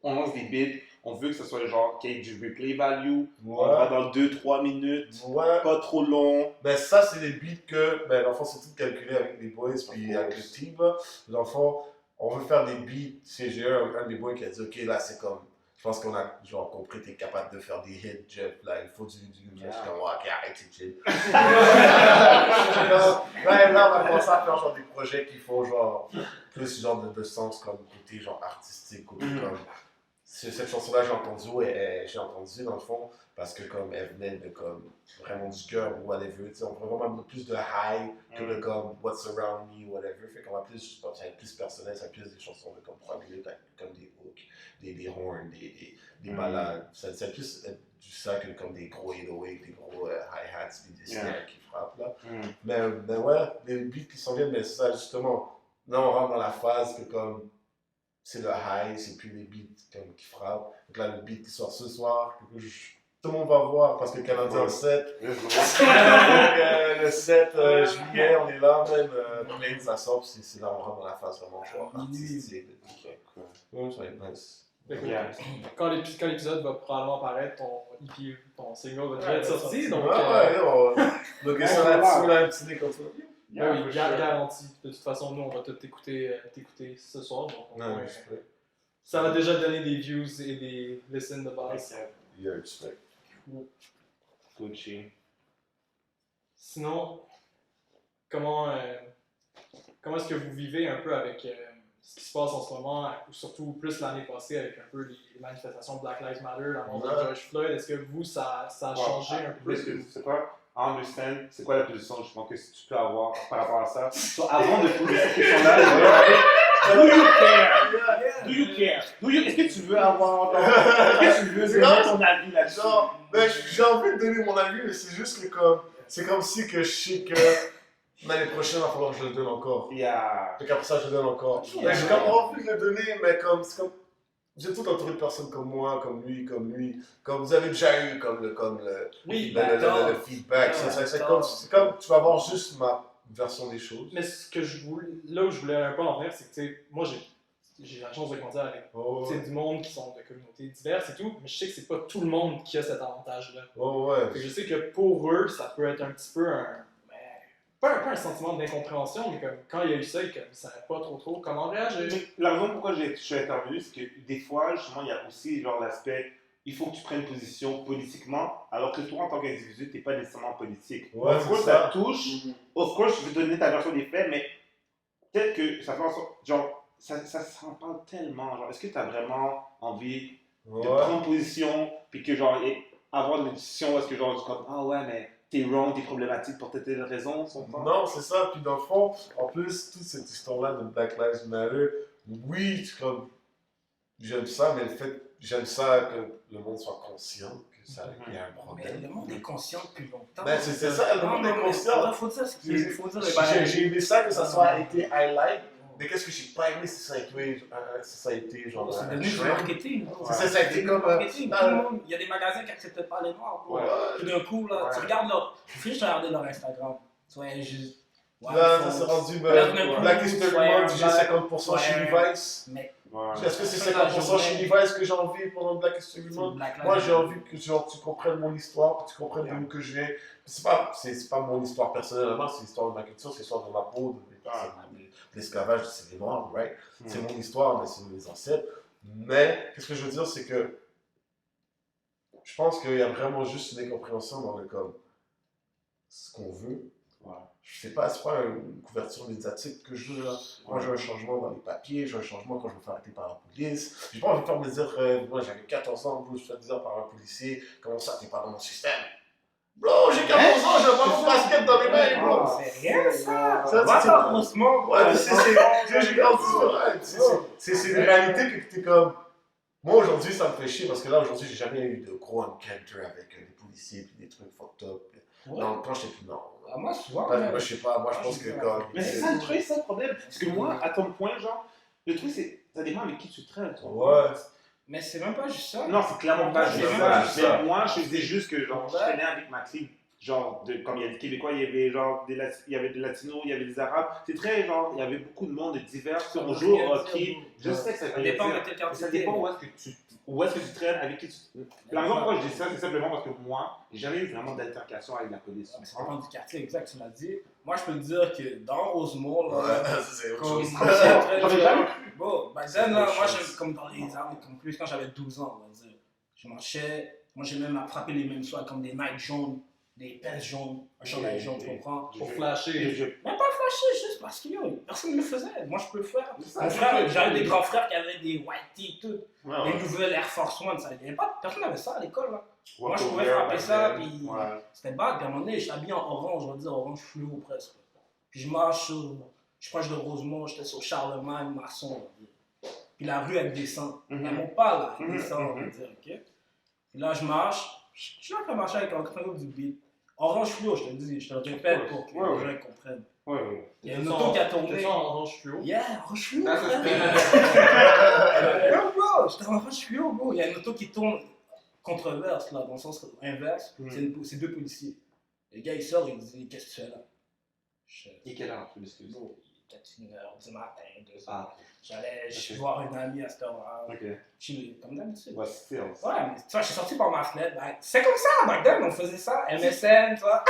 On lance des beats, on veut que ce soit genre qu'il y ait du replay value, on va dans 2-3 minutes, Ouais. pas trop long. Ben ça, c'est des beats que, ben dans le fond, c'est tout calculé avec les boys puis avec le team. Dans le fond, on veut faire des beats. J'ai un des boys qui a dit, ok, là, c'est comme, je pense qu'on a genre compris, t'es capable de faire des hits, Jeff, là, il faut du je suis comme, ok, arrête, c'est chill. Ouais, là, on va commencer à faire genre des projets qui font genre plus genre de sens comme côté genre artistique, côté comme. Cette chanson-là, j'ai entendu dans le fond, parce que comme elle venait de comme vraiment du cœur ou whatever, tu sais, on prend vraiment plus de high que de comme What's Around Me, whatever, fait qu'on va plus, je pense, ça va être plus personnel, ça va être plus des chansons de comme 3 minutes, avec comme des hooks, des horns, des ballades, ça va plus être du ça que comme des gros 808, des gros hi-hats, des snares qui frappent là. Mais ouais, les beats qui s'en viennent, mais c'est ça justement, là on rentre dans la phase que comme c'est le high, c'est plus les beats comme, qui frappent. Donc là, le beat qui sort ce soir, tout le monde va voir parce que Canadien 7. Donc le 7 juillet, on est là, même Plains, ça sort, c'est là on rentre dans la phase vraiment genre artistique. Ouais, ça va être nice. Quand l'épisode va probablement apparaître, ton EP, ton single va déjà être sorti. Donc, Donc ça là-dessus, là, un petit nez comme ça. oui, garanti. De toute façon, nous, on va tout t'écouter ce soir. Donc, ça va déjà donner des views et des listens de base. Il y a un respect. Gucci. Sinon, comment est-ce que vous vivez un peu avec ce qui se passe en ce moment, ou surtout plus l'année passée avec un peu les manifestations Black Lives Matter, la mort de George Floyd? Est-ce que vous, ça a changé un peu? Plus que c'est pas. understand c'est quoi la position justement que tu peux avoir par rapport à ça. So, avant de poser cette question-là, je vais demander, do you care? Est-ce que tu veux avoir est-ce que tu veux donner ton avis là-dessus? Genre, ben, j'ai envie de donner mon avis, mais c'est juste que c'est comme si que je sais que l'année prochaine, il va falloir que je le donne encore. Yeah. Fait qu'après ça, je le donne encore. Yeah. Ben, j'ai comme envie de le donner, mais c'est comme. J'ai tout entouré de personnes comme moi, comme lui. Comme vous avez déjà eu, Oui, le feedback. C'est comme tu vas avoir juste ma version des choses. mais ce que là où je voulais un peu en venir, c'est que, tu sais, moi, j'ai la chance de grandir avec Oh, tu sais, du monde qui sont de communautés diverses et tout, mais je sais que c'est pas tout le monde qui a cet avantage-là. ouais. Fait que je sais que pour eux, ça peut être un petit peu pas un sentiment d'incompréhension, mais comme quand il y a eu ça, ils ne savaient pas trop comment réagir. Mais la raison pourquoi je suis intervenu, c'est que des fois, justement, il y a aussi genre l'aspect, il faut que tu prennes position politiquement, alors que toi, en tant qu'individu, tu n'es pas nécessairement politique. Ouais, Of course, c'est ça ça. touche. Of course, je vais donner ta version des faits, mais peut-être que ça fait en sorte, genre, ça s'en parle tellement. Genre, est-ce que tu as vraiment envie de Ouais. prendre position, puis que, genre, avoir une discussion où est-ce que, genre, tu comme, ah ouais, mais t'es wrong, t'es problématique pour telle raison, son temps. Non, c'est ça. Puis dans le fond, en plus, toute cette histoire-là de Black Lives Matter, oui, j'aime ça, mais j'aime ça que le monde soit conscient qu'il y a un Mais problème. le monde est conscient depuis longtemps. Ben, c'est ça, le monde est conscient. Il faut dire ce qu'il faut dire. les bails. J'ai aimé ça que ça soit été highlight, mais qu'est-ce que j'ai pas aimé, c'est ça a été genre. C'est devenu du trend. marketing. C'est ça a été comme. Marketing. Tout le monde, il y a des magasins qui n'acceptaient pas les noirs. Ouais. Tout d'un coup, là, tu Ouais. regardes leur. Je suis juste regarder leur Instagram. Tu vois, juste. Ouais, Là, ils ça font- s'est rendu. Là, tout d'un coup, Black History ouais, Month, j'ai ouais. 50% chez Ouais. Levi's. Mais Ouais. Est-ce que c'est C'est la 50% chez journée. Levi's que j'ai envie pendant Black History c'est Month? Black Lives Moi, j'ai Matter. envie que genre, tu comprennes mon histoire, que tu comprennes d'où que je viens. C'est pas mon histoire personnellement, c'est l'histoire de ma culture, c'est l'histoire de ma peau, de l'esclavage, c'est les Noirs, right? C'est mon histoire, mais c'est mes ancêtres. Mais, qu'est-ce que je veux dire, c'est que je pense qu'il y a vraiment juste une incompréhension dans le comme ce qu'on veut. Ouais. C'est pas une couverture médiatique que je veux là. Moi, je veux un changement dans les papiers, je veux un changement quand je me fais arrêter par la police. J'ai pas envie de faire me dire, moi j'avais 14 ans, je me suis fait dire par un policier, comment ça, t'es pas dans mon système? Bro, j'ai 14 ans, j'ai pas mon basket dans les mains, bro! Ah, c'est rien ça! Ça, Va c'est- faire Rosemont. Ouais, mais j'ai grandi c'est une réalité que t'es comme. Moi aujourd'hui, ça me fait chier parce que là, aujourd'hui, j'ai jamais eu de gros encounter avec des policiers et des trucs fucked up. Ouais. Non, quand j'étais plus, non. Ah, moi, souvent, Moi, je sais pas, moi, je Ah, pense je que sais comme. Mais c'est ça le truc, c'est ça le problème. Parce que moi, à ton point, genre, le truc, c'est, ça dépend avec qui tu traînes. tu vois. Ouais. Mais c'est même pas juste ça. Non, c'est clairement pas C'est juste pas ça. juste ça. Mais moi, je disais juste que, genre, je Ouais. traînais avec ma clique. Genre, comme il y a des Québécois, il y avait genre il y avait des Latinos, il y avait des Arabes. C'est très genre, il y avait beaucoup de monde divers. Si on joue au hockey, je sais que ça Ça veut dépend de dire. quel Mais quartier. ça dépend où est-ce que tu traînes, avec qui tu. La raison pourquoi je dis ça, c'est simplement parce que moi, j'ai jamais eu vraiment d'altercation avec la police. Mais ça dépend du quartier, exact, tu l'as dit. Moi, je peux te dire que dans Rosemont, là, Ouais, c'est autre comme chose. J'aurais jamais cru. bon, back then, là, Autre moi, chose. comme dans les années, comme plus quand j'avais 12 ans, on va dire, je marchais, moi, j'ai même frappé les mêmes soirs comme des Nike jaunes, des pinces jaunes, un chandail jaune, tu comprends? Pour flasher. Je- Même pas flasher, juste parce que yo, personne ne le faisait. Moi, je peux le faire. ça, Mon c'est frère, vrai. j'avais des grands frères qui avaient des white tee, tout. Ouais, Les ouais. nouvelles Air Force One, ça n'avait pas. Personne n'avait ça à l'école, là. Moi, je Walk pouvais over, frapper back ça, then. puis Ouais. c'était bad. Puis à un moment donné, j'étais habillé en orange, on va dire orange fluo presque. Puis je marche sur. Je suis proche de Rosemont, j'étais sur Charlemagne, Masson, on va dire. Puis la rue, elle descend. Mhm. Elle monte pas, là. Elle Mhm, descend, on va mhm. dire, ok? Puis là, je marche. Je suis en train de marcher avec un groupe du beat. Orange fluo, je te le dis, je te le répète pour que Ouais, les gens comprennent. Ouais, ouais. Il y a une auto qui a tourné. T'es-tu en orange fluo? Yeah, orange fluo, Ah, ça, frère. Yo, bro, j'étais en orange fluo, bro. Il y a une auto qui tourne controverse, là, dans le sens inverse. Mhm. C'est deux policiers. Le gars, il sort, il dit, qu'est-ce que tu fais là? Je Et quelle heure, je m'excuse. Bro, il est peut-être 1h du matin, 2h. Ah, J'allais Ok. voir une amie à cette heure-là. ok. Chiller, comme d'habitude. Ouais, still. Ouais, mais tu vois, je suis sorti par ma fenêtre. Ben, c'est comme ça, back then, on faisait ça. MSN, tu vois.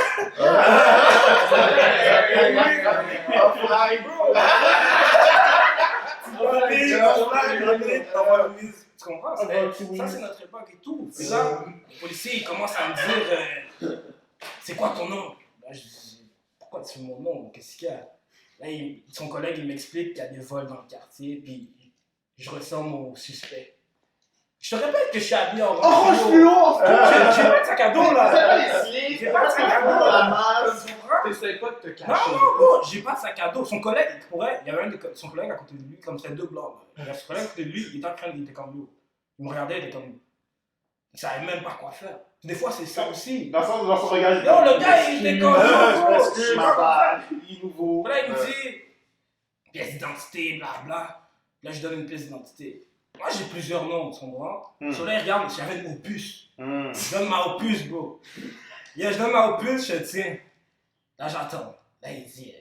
Tu comprends? Ça, c'est notre époque et tout. Puis là, le policier, il commence à me dire c'est quoi ton nom? Là, je dis pourquoi tu veux mon nom? Qu'est-ce qu'il y a? Là, son collègue, il m'explique qu'il y a des vols dans le quartier, puis je ressemble au suspect. Je te répète que je suis habillé en Orange fluo. fluo! Je vais mettre ça sac à dos C'est là. pas les slips, J'ai pas de sac à dos dans la là. masse. Tu comprends? T'essayes pas de te Non, cacher. non, non, j'ai pas de sac à dos. Son collègue, il pourrait, il y avait son collègue à côté de lui, comme c'était deux blancs. Là. Il y avait son collègue à côté de lui, il était en train, il était comme nous. Il me regardait, il était comme nous. Il savait même pas quoi faire. Des fois, c'est ça aussi. Dans son regard, il Non, le gars, il était comme je nous. m'appelle, il est nouveau. Là, il me dit pièce d'identité, blabla. Là, je donne une pièce d'identité. Moi, j'ai plusieurs noms, tu comprends? Sur là, il regarde, j'avais une opus. Je donne ma opus, bro. Je donne ma opus, je tiens. Là, j'attends. Là, il dit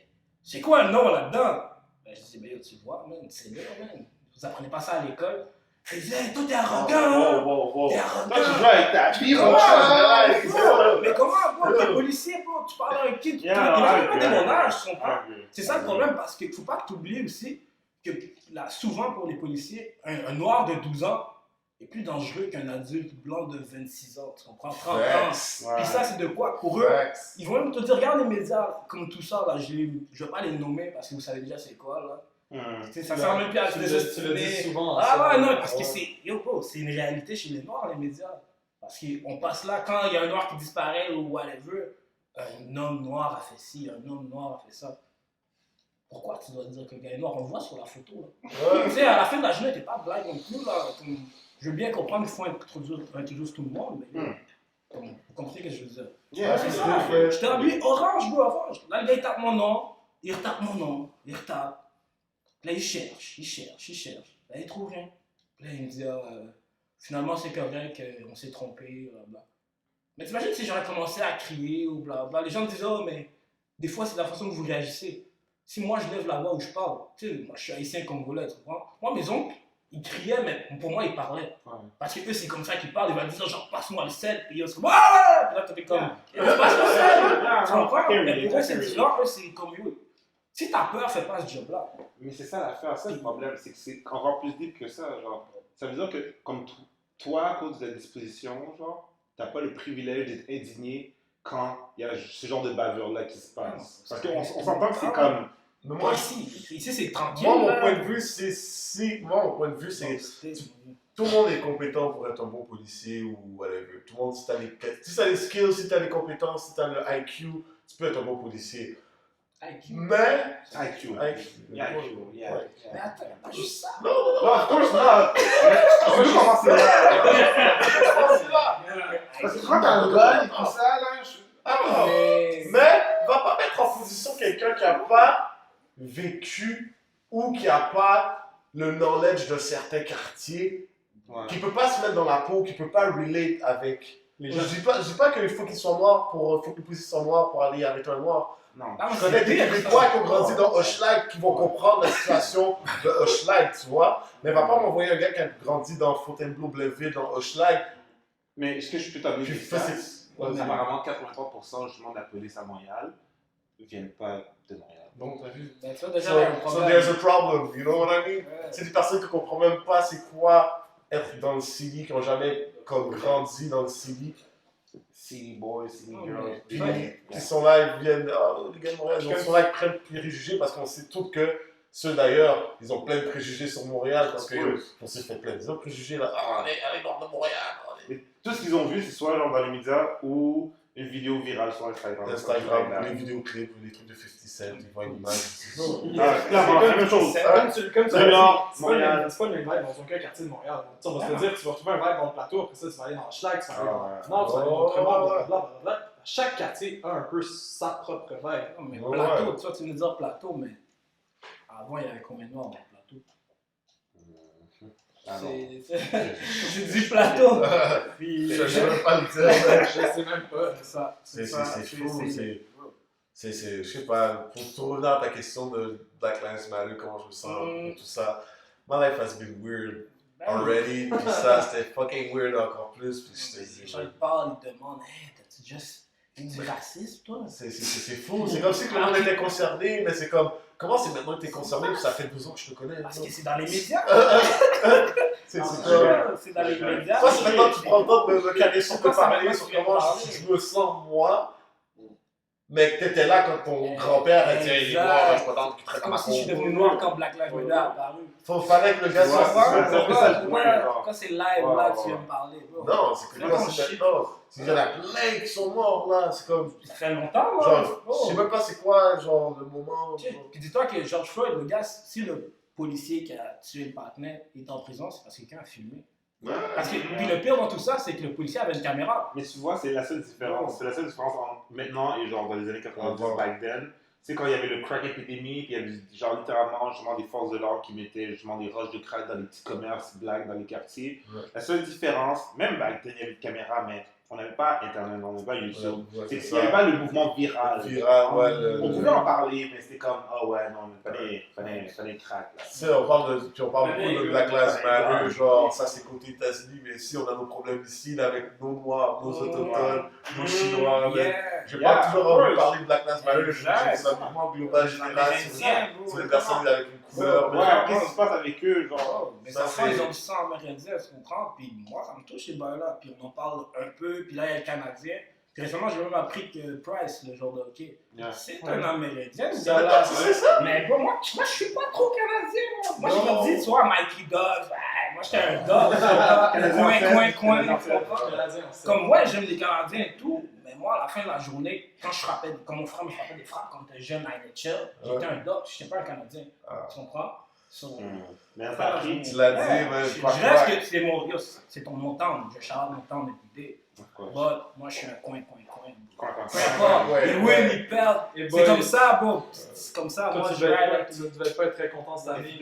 c'est quoi le nom là-dedans? Ben, je dis mais tu vois, man, c'est là, man. Vous apprenez pas ça à l'école? Il dit toi, t'es arrogant. Wow. T'es Toi, arrogant. tu joues avec ta fille, Comment? mon Mais comment, bro? T'es policier, bro? Tu parles avec qui? Il a même demandé mon âge, tu comprends? C'est ça le problème, parce qu'il ne faut pas que tu oublies aussi que là, souvent pour les policiers, un noir de 12 ans est plus dangereux qu'un adulte blanc de 26 ans, tu comprends? 30 ans. Puis ça, c'est de quoi? Pour eux, ils vont même te dire, regarde les médias, comme tout ça, là, je ne vais pas les nommer parce que vous savez déjà c'est quoi, là. Ça sert même plus à se Tu le dis désestimer. souvent. Ah ouais, non, parce que c'est une réalité chez les noirs, les médias. Parce qu'on passe là, quand il y a un noir qui disparaît ou whatever, un homme noir a fait ci, un homme noir a fait ça. Pourquoi tu dois dire que le gars est noir? On le voit sur la photo. Là. Tu sais, à la fin de la journée, t'es pas blague non plus. Là. Je veux bien comprendre qu'il faut introduire tout le monde, mais vous comprenez ce que je veux dire? C'est ça. Je t'ai habillé orange, bro, orange. Là, le gars, il tape mon nom, il retape mon nom, il retape. Là, il cherche. Là, il trouve rien. Là, il me dit, finalement, c'est correct, on s'est trompé, blablabla. Mais t'imagines si j'aurais commencé à crier ou blablabla. Les gens me disent, oh, mais des fois, c'est la façon que vous réagissez. Si moi, je lève la voix où je parle, tu sais, moi, je suis haïtien congolais, tu comprends? Moi, mes oncles, ils criaient, mais pour moi, ils parlaient. Parce que eux, c'est comme ça qu'ils parlent. Ils vont dire, genre, passe-moi le sel. Puis ils sont comme, ah! Puis là, t'es comme, passe le sel. Tu comprends? Mais pour eux, c'est différent. Eux, c'est comme eux. Si t'as peur, fais pas ce job-là. Mais c'est ça l'affaire, ça le problème, c'est que c'est encore plus deep que ça, genre. Ça veut dire que, comme toi, à cause de ta disposition, genre, t'as pas le privilège d'être indigné quand il y a ce genre de bavure-là qui se passe. Parce qu'on s'entend que c'est comme... Mais Moi, ici, c'est tranquille. Moi, mon point de vue, c'est tout le monde est compétent pour être un bon policier ou whatever. Tout le monde, si t'as les skills, si t'as les compétences, si t'as le IQ, tu peux être un bon policier. IQ. Mais IQ. Mais attends, pas juste ça. Non, of course not. On peut commencer là. Parce que quand t'as un gun et tout ça, là, mais va pas mettre en position quelqu'un qui a pas vécu ou qui a pas le knowledge d'un certain quartier, qui peut pas se mettre dans la peau, qui peut pas relate avec les gens. Je dis pas qu'il faut qu'ils soient noirs faut que les policiers soient noirs pour aller arrêter un noir. non. Je connais des Québécois qui ont grandi dans Hochelag qui vont comprendre la situation de Hochelag, tu vois. Mais va pas m'envoyer un gars qui a grandi dans Fontainebleau, Blainville, dans Hochelag. Mais est-ce que je peux t'amener des stats? Ouais, Apparemment, 83% justement de la police à Montréal ne viennent pas de Montréal. Donc, t'as vu? Ben, tu vois, déjà, So, il y a un problème. there's a problem, you know what I mean? C'est des personnes qui ne comprennent même pas c'est quoi être dans le city, qui n'ont jamais comme grandi dans le city. City boys, city Oh, girls. Puis qui sont là, ils viennent, les gars de Montréal, ils sont là, ils prennent des préjugés parce qu'on sait tous que ceux d'ailleurs, ils ont plein de préjugés sur Montréal parce qu'on s'est fait plein de préjugés là. Ah, on est nord de Montréal. Mais tout ce qu'ils ont vu, c'est soit genre dans les médias ou une vidéo virale sur Instagram. Instagram, les vidéoclips, les trucs de 50 Cent, ils voient une image. Clairement, la même chose. Comme tu New l'as York, dit, Montréal. c'est pas le même vibe dans aucun quartier de Montréal. Tu sais, on va se le dire, tu vas retrouver un vibe dans le plateau, après ça, tu vas aller dans Schlag, tu vas aller dans le Nord, tu vas aller dans Outre-mer, blablabla. Chaque quartier a un peu sa propre vibe. Non, mais plateau, tu vois, tu veux dire plateau, mais avant, il y avait combien de noirs dans le plateau? J'ai dit plateau. Puis, Je ne sais pas le dire. Je sais même pas. C'est fou. Je sais pas. Pour revenir à ta question de Black Lives Matter, comment je me sens, tout ça. My life has been weird already. Puis ça, c'était fucking weird encore plus. Puis les gens ils parlent, ils demandent, hey, t'as-tu juste du racisme, toi? C'est fou. C'est comme si tout le monde était concerné, mais c'est comme. Comment c'est maintenant que t'es concerné? Puis ça fait 12 ans que je te connais. Parce que c'est dans les médias. C'est dans les médias. Toi, c'est maintenant que tu prends le temps de me caresser, de Pourquoi ça parler m'a sur fait comment parler? je me sens moi. mais que t'étais là quand ton grand-père a dit, il est noir, je suis pas dans qui C'est traite comme ma si je suis devenu congo. noir quand Black Lives Matter a apparu. Fallait que le gars Ouais, soit c'est un peu ça le point, genre. Pourquoi c'est live là que tu viens me parler, bro? Non, c'est que Fais là, ton c'est shit. maintenant. Il y en a plein qui sont morts là. C'est comme. Ça fait longtemps, là. Genre, Oh. je sais même pas c'est quoi, genre, le moment. Tu sais, puis dis-toi que George Floyd, le gars, si le policier qui a tué le partenaire est en prison, c'est parce que quelqu'un a filmé. Ouais. Parce que, puis le pire dans tout ça, c'est que le policier avait une caméra. Mais tu vois, c'est la seule différence. C'est la seule différence entre maintenant et genre dans les années 90, Ah, bon. back then. Tu sais, quand il y avait le crack epidémie, puis il y avait genre littéralement justement des forces de l'ordre qui mettaient justement des roches de crack dans les petits commerces blacks dans les quartiers. Ouais. La seule différence, même back then, il y avait une caméra, mais on n'avait pas Internet, on n'avait pas YouTube. Ouais, C'est c'est qu'il n'y avait ça. pas le mouvement viral. Viral, ouais. On pouvait en parler, mais c'était comme, ah ouais, non, il fallait crack. Là. Tu sais, on parle beaucoup de Black Lives Matter, genre, ça c'est côté États-Unis, mais ici on a nos problèmes ici, là, avec nos Noirs, nos Autochtones, nos Chinois. Mais j'ai pas toujours envie de parler de Black Lives Matter, je Exact. trouve que c'est un mouvement global général sur les personnes avec une couleur. Ouais, après, ce qui se passe avec eux, genre. Mais Ça, ça, c'est- ils ont du sang amérindien, tu comprends? Puis moi, ça me touche ces bails-là. Puis on en parle un peu. Puis là, il y a le Canadien. Puis récemment, j'ai même appris que Price, le joueur de hockey, Yeah. c'est un Amérindien. ce C'est gars-là. c'est ça? Mais bon, moi, je suis pas trop Canadien. Moi, je Non. me dis, tu vois, Mikey Dogs, moi, j'étais un dog. Coin, tu comprends? Canadien, on sait. Comme ouais, j'aime les Canadiens et tout, mais moi, à la fin de la journée, quand je frappais, quand mon frère me frappait des frappes quand j'étais jeune à NHL, j'étais un doc, je n'étais pas un Canadien. Ah. Tu comprends? So, Mais ça a pris. Tu l'as dit, ouais, ouais, je quoi, reste quoi. que c'est mon yo, c'est mon temps, je charge mon temps d'idée. Quoi? But moi, je suis un coin. Quoi? Peu importe, Ouais, ils ouais. win, ils perdent. Et C'est boy, comme ça, bro. C'est comme ça, toi, moi, tu je ride. devais pas être très content cette année.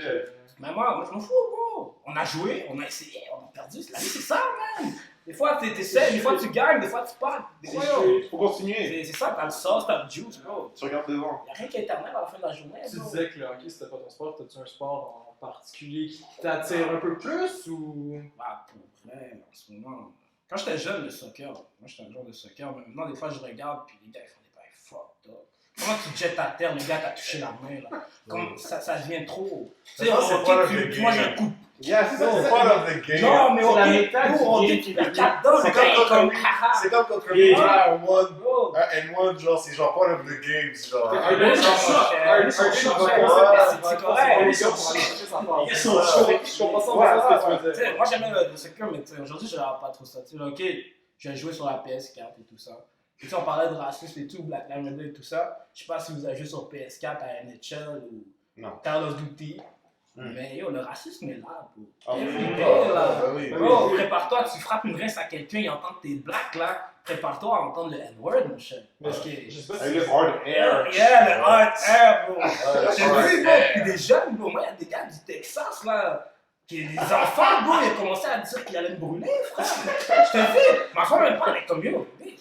Mais moi, je m'en fous, bro. On a joué, on a essayé, on a perdu. La vie, c'est ça, man. Des fois, tu essaies, des fois, tu gagnes, des fois, tu perds. Des fois, yo. Faut continuer. C'est ça, t'as le sauce, t'as le juice, bro. Tu regardes devant. Y'a rien qui est éternel à la fin de la journée, Tu bro. disais que le hockey c'était pas ton sport, t'as-tu un sport en particulier qui t'attire un peu plus ou. Ah, pour vrai, en ce moment. Quand j'étais jeune, le soccer, moi j'étais un joueur de soccer, mais maintenant, des fois, je regarde, puis les gars, ils font des bails fucked up. Comment tu te jettes à terre, le gars t'a touché la main, là. Comme ça devient trop. Tu sais, Ça, c'est au pas hockey, le tu manges game. un coup. Yeah, c'est ça, C'est c'est pas ça. love the game. Non, mais C'est la ok, méta du au hockey, game tu qui perds est 4 dents, C'est le gars, il est comme comme, quand- haha. C'est comme quand tu Et- un one, Bro. un N1, genre, c'est genre part of the game, c'est genre. Un gars, il s'en shot, cher. un Il s'en shot, cher, un c'est shot, correct. un shot pour aller chercher sa part. Yes, Je comprends ça, Ouais, ce que tu veux tu sais, dire. moi j'aimais le soccer, mais tu sais, aujourd'hui je regarde pas trop ça. Tu sais, ok, j'ai joué sur la PS4 et tout ça. Et tu sais, on parlait de racisme et tout, Black Lives Matter et tout ça. Je sais pas si vous avez joué sur PS4 à NHL ou Non. Call of Duty. Mm. Mais yo, le racisme est là, bro. Ah oui. Every day, Ah, là. bah oui. Bro, prépare-toi, tu frappes une rince à quelqu'un, il entend que t'es black là. Prépare-toi à entendre le N-word, mon cher. Parce que. Je sais pas Avec si. le hard air. Yeah, le hot air, bro. Ouais, Je te dis, bro, puis des jeunes, bro, moi, il y a des gars du Texas, là, qui des enfants, bro, ils ont commencé à dire qu'ils allaient me brûler, frère. Je te dis, ma femme, elle parle, elle est comme, yo, bébé,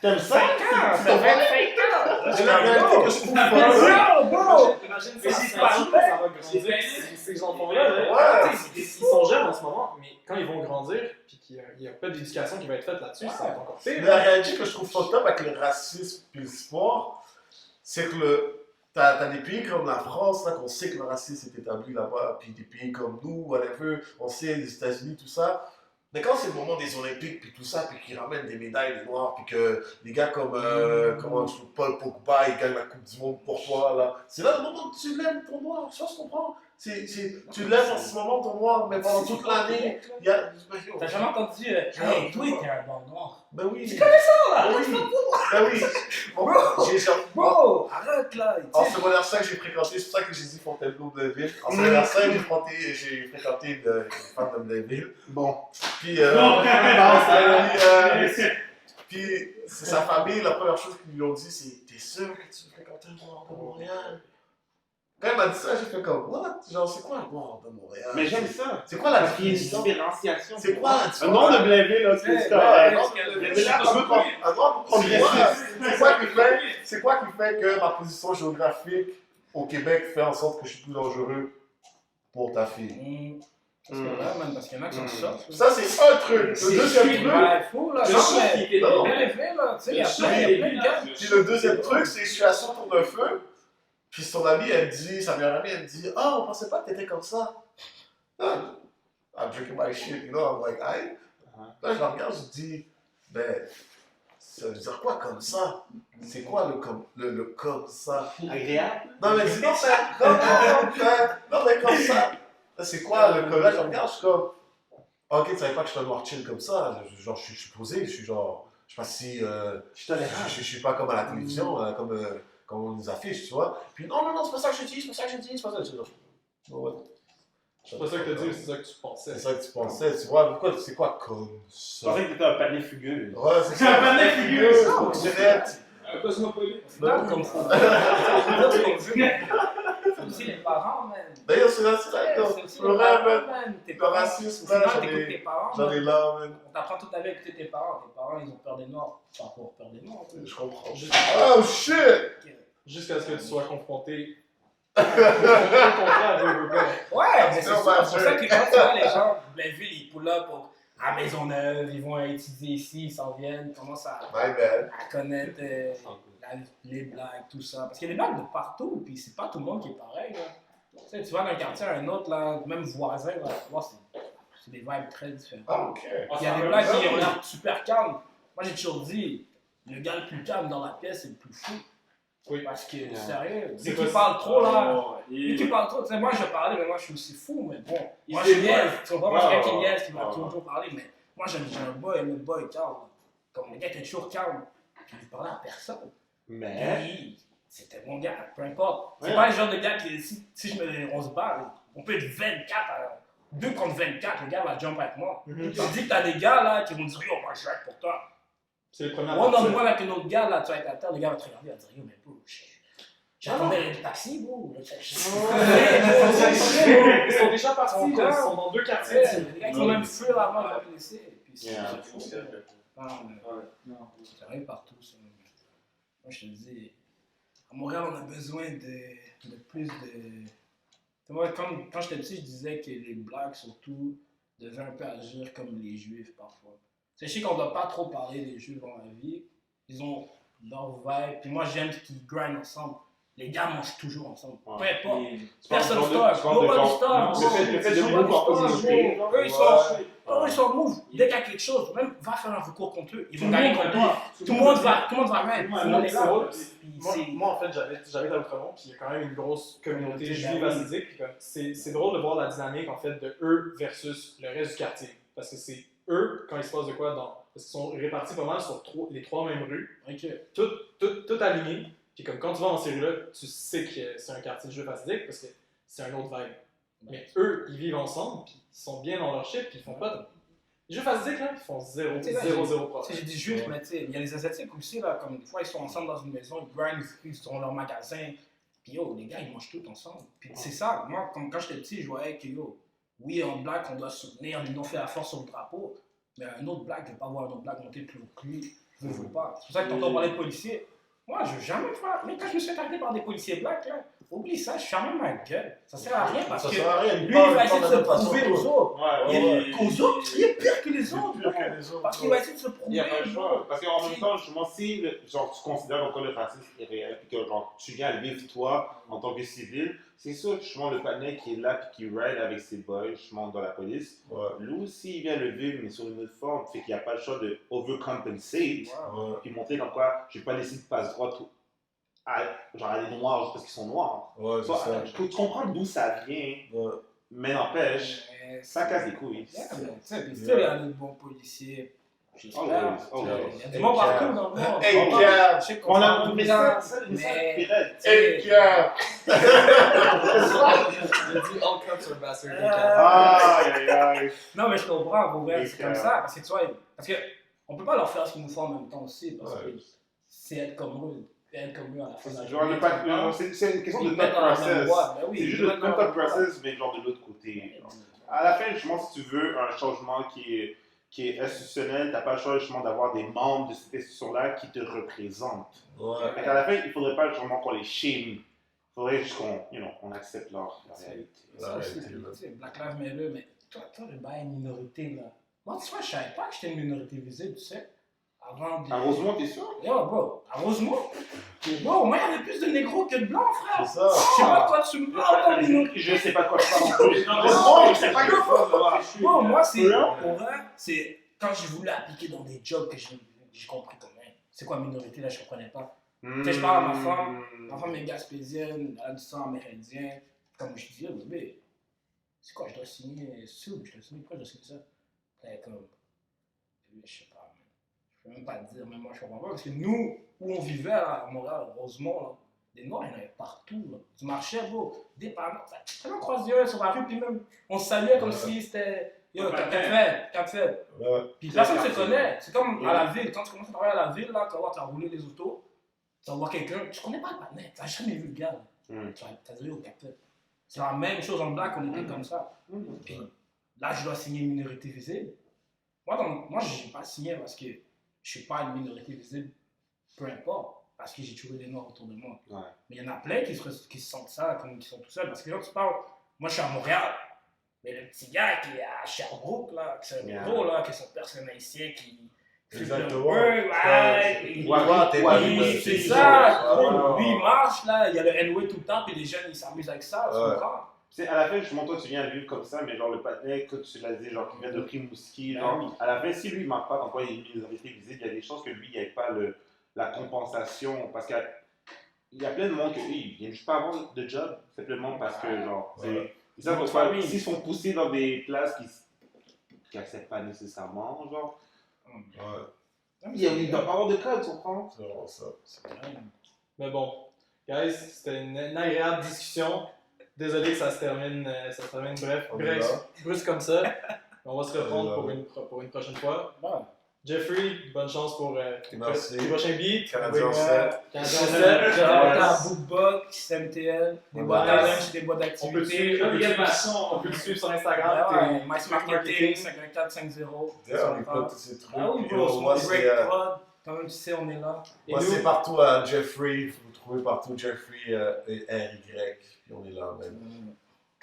T'aimes t'as ça? 5 ans, t'as 25 ans. C'est la réalité que je trouve pas. Yo, bro. Imagine Mais ça, c'est ça pas va vrai. grandir. Ces enfants-là, Ouais. ils sont jeunes en ce moment, mais quand ils vont grandir, puis qu'il n'y a pas d'éducation qui va être faite là-dessus, ça va être encore Mais pire. la réalité que je trouve fucked up avec le racisme et le sport, c'est que t'as des pays comme la France, là, qu'on sait que le racisme est établi là-bas, puis des pays comme nous, whatever, on sait les États-Unis, tout ça. Mais quand c'est le moment des Olympiques, puis tout ça, puis qu'ils ramènent des médailles des Noirs, puis que des gars comme Paul Pogba, ils gagnent la Coupe du Monde pour toi, là, c'est là le moment où tu lèves ton Noir, tu vois ce qu'on comprend? Tu lèves en ce moment ton Noir, mais pendant toute l'année, il y a... T'as jamais entendu, hey, toi, t'es un bon noir. Ben oui. Tu connais ça, là? Ben oui. Ben oui. Bon, Bro. j'ai genre... Bro, arrête, là. En Tu sais, secondaire 5, j'ai fréquenté, c'est pour ça que j'ai dit Fontainebleau-Blainville. En secondaire 5, j'ai fréquenté une femme de Blainville. Bon. Puis, Non, puis c'est sa famille, la première chose qu'ils lui ont dit, c'est t'es sûr que tu veux fréquenter un noir de Montréal? Quand elle m'a dit ça, j'ai fait comme, what? Genre, c'est quoi un noir de Montréal? Mais j'aime ça. C'est quoi la Parce qu'il y a une définition? différenciation. C'est quoi la Un différence? nom de Blainville, là, c'est Ouais, c'est Ouais, correct. un noir de Mais Blainville. là, tu veux prendre. Un noir de Montréal. C'est quoi qui fait que ma position géographique au Québec fait en sorte que je suis plus dangereux pour ta fille? C'est vrai, man, parce qu'il y en a qui sont soft. Ça, c'est un truc. Le deuxième truc, Ouais, faut, là. Le Non, chat mais- qui était non. bien élevé, là. Tu sais, il y a plein de gars. puis le deuxième truc, c'est que je suis assis autour d'un feu, puis son amie, elle me dit, sa meilleure amie, elle me dit, ah, on pensait pas que t'étais comme ça. Ah, I'm drinking my shit, you know, I'm like, aïe. Là, je la regarde, je dis, ben, Tu vas lui dire quoi comme ça? C'est quoi le comme ça? Agréable? Non, mais dis non, mais comme ça. Là, c'est quoi le comme? Là, je regarde, je suis comme, ok, tu savais pas que je suis un noir chill comme ça. Genre, je suis posé, je suis genre, je sais pas si. Je tolère. Je suis pas comme à la télévision, comme on nous affiche, tu vois. Puis non, c'est pas ça que je dis, c'est pas ça que je dis, c'est pas ça que je dis. Ouais. C'est pas ça que t'as dit, c'est ça que tu pensais. C'est ça que tu pensais, tu vois. Pourquoi, c'est quoi comme Je ça? pensais que t'étais un panier fugueux. Ouais, c'est C'est un panneau figure, ça. Direct. Cosmopolite. Non, comme faut. C'est aussi les parents, man. D'ailleurs, c'est là, C'est comme aussi le les rêve, parents, man. Tes le parents, racisme, souvent, là, t'écoutes tes parents, j'en man. ai là, man. On t'apprend toute ta vie à écouter tes parents. Tes parents, ils ont peur des Noirs. Enfin, pas peur des Noirs. Je comprends. Juste- Oh shit! Jusqu'à ce que tu sois confronté. Au contraire, veux pas. Ouais, mais c'est Non, sûr. bah, C'est pour ça que quand tu vois les gens de Blainville, ils pull up à Maisonneuve, ils vont étudier ici, ils s'en viennent, ils commencent à My bad. connaître les blagues, tout ça. Parce qu'il y a des blagues de partout, puis c'est pas tout le monde qui est pareil. Là. Tu vas d'un quartier à un autre, là, même voisin, là, tu vois, c'est des vibes très différentes. Ah, ok. Il y a des blagues qui ont l'air super calmes. Moi, j'ai toujours dit, le gars le plus calme dans la pièce, c'est le plus fou. Oui. Parce que, sérieux, C'est dès qu'il possible. parle trop, là, Oh, dès qu'il parle trop, tu sais, moi, je parlais, mais moi, je suis aussi fou, mais bon. Il Moi, se je dévoile. niaise, tu comprends? Moi, je suis quelqu'un qui Ouais, niaise, qui va ouais. toujours parler, mais moi, j'ai un boy, le boy calme. Comme le gars était toujours calme, puis il parlait à personne. Mais. Puis, c'était mon gars, peu importe. C'est Ouais. pas le genre de gars qui, si on se bat, on peut être 24 à 2 contre 24, le gars va jump avec moi. Tandis que t'as des gars là qui vont dire yo, moi je vais être pour toi. C'est le premier Moi, non, moi avec un autre gars là, tu vas être à terre, le gars va te regarder, il va dire yo, mais bro, j'attendais le taxi, bro. Ils sont déjà partis, Ils sont là, ils sont dans deux quartiers. Les gars qui sont même fuir avant de me laisser. Puis c'est Yeah. fou. Non, mais ça arrive partout, ça. Moi, je te dis, à Montréal, on a besoin de plus de. Moi, quand j'étais petit, je disais que les Blacks, surtout, devaient un peu agir comme les Juifs parfois. Je sais qu'on ne doit pas trop parler des Juifs dans la vie. Ils ont leur vibe. Puis moi, j'aime qu'ils grindent ensemble. Les gars mangent toujours ensemble. Ouais. Peu importe. Et- Personne Tu store. parles de Nobody genre- store. Le fait de Nobody beaucoup en store, communauté. bro. Eux, ils sont. Oh, ils sont move. Dès qu'il y a quelque chose, même va faire un recours contre eux. Ils vont gagner contre toi. Tout le monde va ride. Tout le monde est C'est là. drôle. Puis Moi, c'est- moi, en fait, j'habite à Outremont, puis il y a quand même une grosse communauté juive à Sidic. Puis comme, c'est drôle de voir la dynamique en fait de eux versus le reste du quartier. Parce que c'est eux, quand il se passe de quoi, parce qu'ils sont répartis pas mal sur les trois mêmes rues, Ok. tout aligné. Puis comme quand tu vas dans ces rues-là, tu sais que c'est un quartier juif à Sidic parce que c'est un autre vibe. Mais eux, ils vivent ensemble, puis ils sont bien dans leur shit, puis ils font pas de. Les juifs à Sidic, là, ils font zéro Tu sais, là, problème. Tu sais, j'ai dit juifs, mais tu sais, il y a les Asiatiques aussi, là, comme des fois, ils sont ensemble dans une maison, ils grindent, ils ont leur magasin, puis yo, les gars, ils mangent tout ensemble. Puis c'est ça, moi, comme quand j'étais petit, je voyais que yo, oui, en black, on doit soutenir, ils ont fait la force sur le drapeau, mais un autre black, je veux pas voir un autre black monter plus haut que lui, je veux pas. C'est pour ça que tantôt on parlait de policiers. Moi, je veux jamais faire. Mais quand je me suis attaqué par des policiers blacks, là, oublie ça, je ferme ma gueule. Ça sert à rien parce Ça que sert à rien. lui, il va essayer de se prouver aux autres. Ouais, Il ouais. est qu'aux autres, il est pire que les autres. Pire que les autres. Parce qu'il va essayer de se Il prouver. n'y a pas le genre. choix. Parce qu'en même temps, justement, si genre, tu considères encore le racisme est réel, puis que genre, tu viens à le vivre toi en tant que civil, c'est sûr que justement, le patinet qui est là puis qui ride avec ses boys, justement, dans la police, Ouais. lui aussi, il vient le vivre, mais sur une autre forme. Fait qu'il n'y a pas le choix de overcompensate, Ouais. puis montrer comme quoi, je vais pas laisser de passe droite genre à des noirs juste parce qu'ils sont noirs. Ouais, c'est Soit, ça. je peux comprendre d'où ça vient, Ouais. mais n'empêche, Mais ça casse les couilles. Yeah, mais tu sais, puis still, il y a des bons policiers. J'espère. Always, Il always. y a du monde partout dans le monde. Hey, Je comprends. gars. Je sais qu'on On a parle mais bien, ça, mais- Pirate. tu sais, Hey, gars! J'ai dit all cuts are bastard. Aïe, aïe, aïe. Non, mais je comprends, pour vrai, Et c'est que- comme ça. Parce que tu vois, parce que on peut pas leur faire ce qu'ils nous font en même temps aussi. Parce Ouais. que c'est être comme eux à la fin de la Genre, journée. c'est une question Ils de mettent notre dans la même process. boîte, ben oui, C'est ils juste le mettent dans même la thought même boîte. process, mais genre de l'autre côté. genre. À la fin, justement, si tu veux un changement qui est institutionnel, tu n'as pas le choix justement d'avoir des membres de cette institution-là qui te représentent. Ouais. Mais à la fin, il ne faudrait pas justement qu'on les shame. Il faudrait juste qu'on accepte leur réalité. Ça aussi, Ouais, tu sais, Black Lives Matter, mais toi, le bail minorité, là. Moi, tu vois, je savais pas que j'étais une minorité visible, tu sais. Avant de. À Rosemont, t'es sûr? Yo, bro, à Rosemont, bro, moi, il y avait plus de négros que de blancs, frère. C'est ça. Je sais pas de quoi tu me parles, ton minorité. Je sais pas quoi je parle en plus. Non, je sais pas quoi je Bon, moi, c'est. Ouais. Pour vrai, c'est quand j'ai voulu appliquer dans des jobs que j'ai compris quand même. c'est quoi minorité là, je comprenais pas. Tu sais, je parle à ma femme est gaspésienne, elle a du sang amérindien. Comme je disais, bébé, c'est quoi, je dois signer sous, je dois signer quoi, je dois signer ça. Elle est comme, je sais pas, je peux même pas te dire, même moi je comprends pas, parce que nous, où on vivait là, à Montréal, Rosemont, là, des Noirs, il y en avait partout, là. Tu marchais, bro, dépendant, tu croisais un sur la rue, puis même, on se saluait comme si c'était, yo, quatre fêtes. Puis personne ne se connaît, c'est comme à la ville, quand tu commences à travailler à la ville, là, tu vas voir, tu as roulé les autos, tu vas voir quelqu'un, tu connais pas le patin, tu n'as jamais vu le gars, là. Tu as dit, yo, quatre fêtes. C'est la même chose en black, on était comme ça. Puis là, je dois signer une minorité visible. Moi je n'ai pas signé parce que je ne suis pas une minorité visible, peu importe, parce que j'ai toujours des Noirs autour de moi. Ouais. Mais il y en a plein qui se sentent ça, comme qui sont tout seuls. Parce que quand tu parles, moi je suis à Montréal, mais le petit gars qui est à Sherbrooke, là, qui est un gros, là, qui est son personnel haïtien, qui. Exactement. Ouais, c'est c'est ça. Lui, il marche, là, il y a le N-way tout le temps, puis les jeunes, ils s'amusent avec ça, tu comprends? C'est à la fin, justement, toi, tu viens vivre comme ça, mais genre le patinet, que tu l'as dit, genre qui vient de Rimouski, genre, à la fin, si lui, il marque pas dans quoi il y a une minorité visible, il y a des chances que lui, il n'y ait pas la compensation, parce qu'il y a plein de monde qui viennent juste pas avoir de job, simplement parce que, genre, ils savent pas, s'ils sont poussés dans des places qui acceptent pas nécessairement, genre, il doit pas avoir de code, tu comprends? C'est vraiment ça. Mais bon, guys, c'était une agréable discussion. Désolé que ça se termine brusque comme ça. On va se reprendre pour une prochaine fois. Ouais. Jeffrey, bonne chance pour tes prochains beats. Canadien 7. Bookbox, MTL, des boîtes à lunch, des boîtes d'activité. On peut te suivre sur Instagram. My Smart Marketing, 51450. D'ailleurs, on écoute tous ces trucs. Ah oui, bro, Moi, c'est quand même, tu sais, on est là. moi, c'est partout à Jeffrey. Vous trouvez partout Jeffrey et RY. Puis on est là même.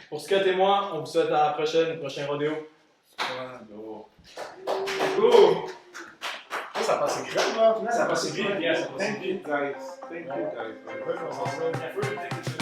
Pour Scott et moi, on vous souhaite à la prochaine, au prochain rodéo. Ça passe grave, là. Ça passe vite, bien, ça passe Thank you, vite. guys. Thank you, guys. Ouais, on s'en sort.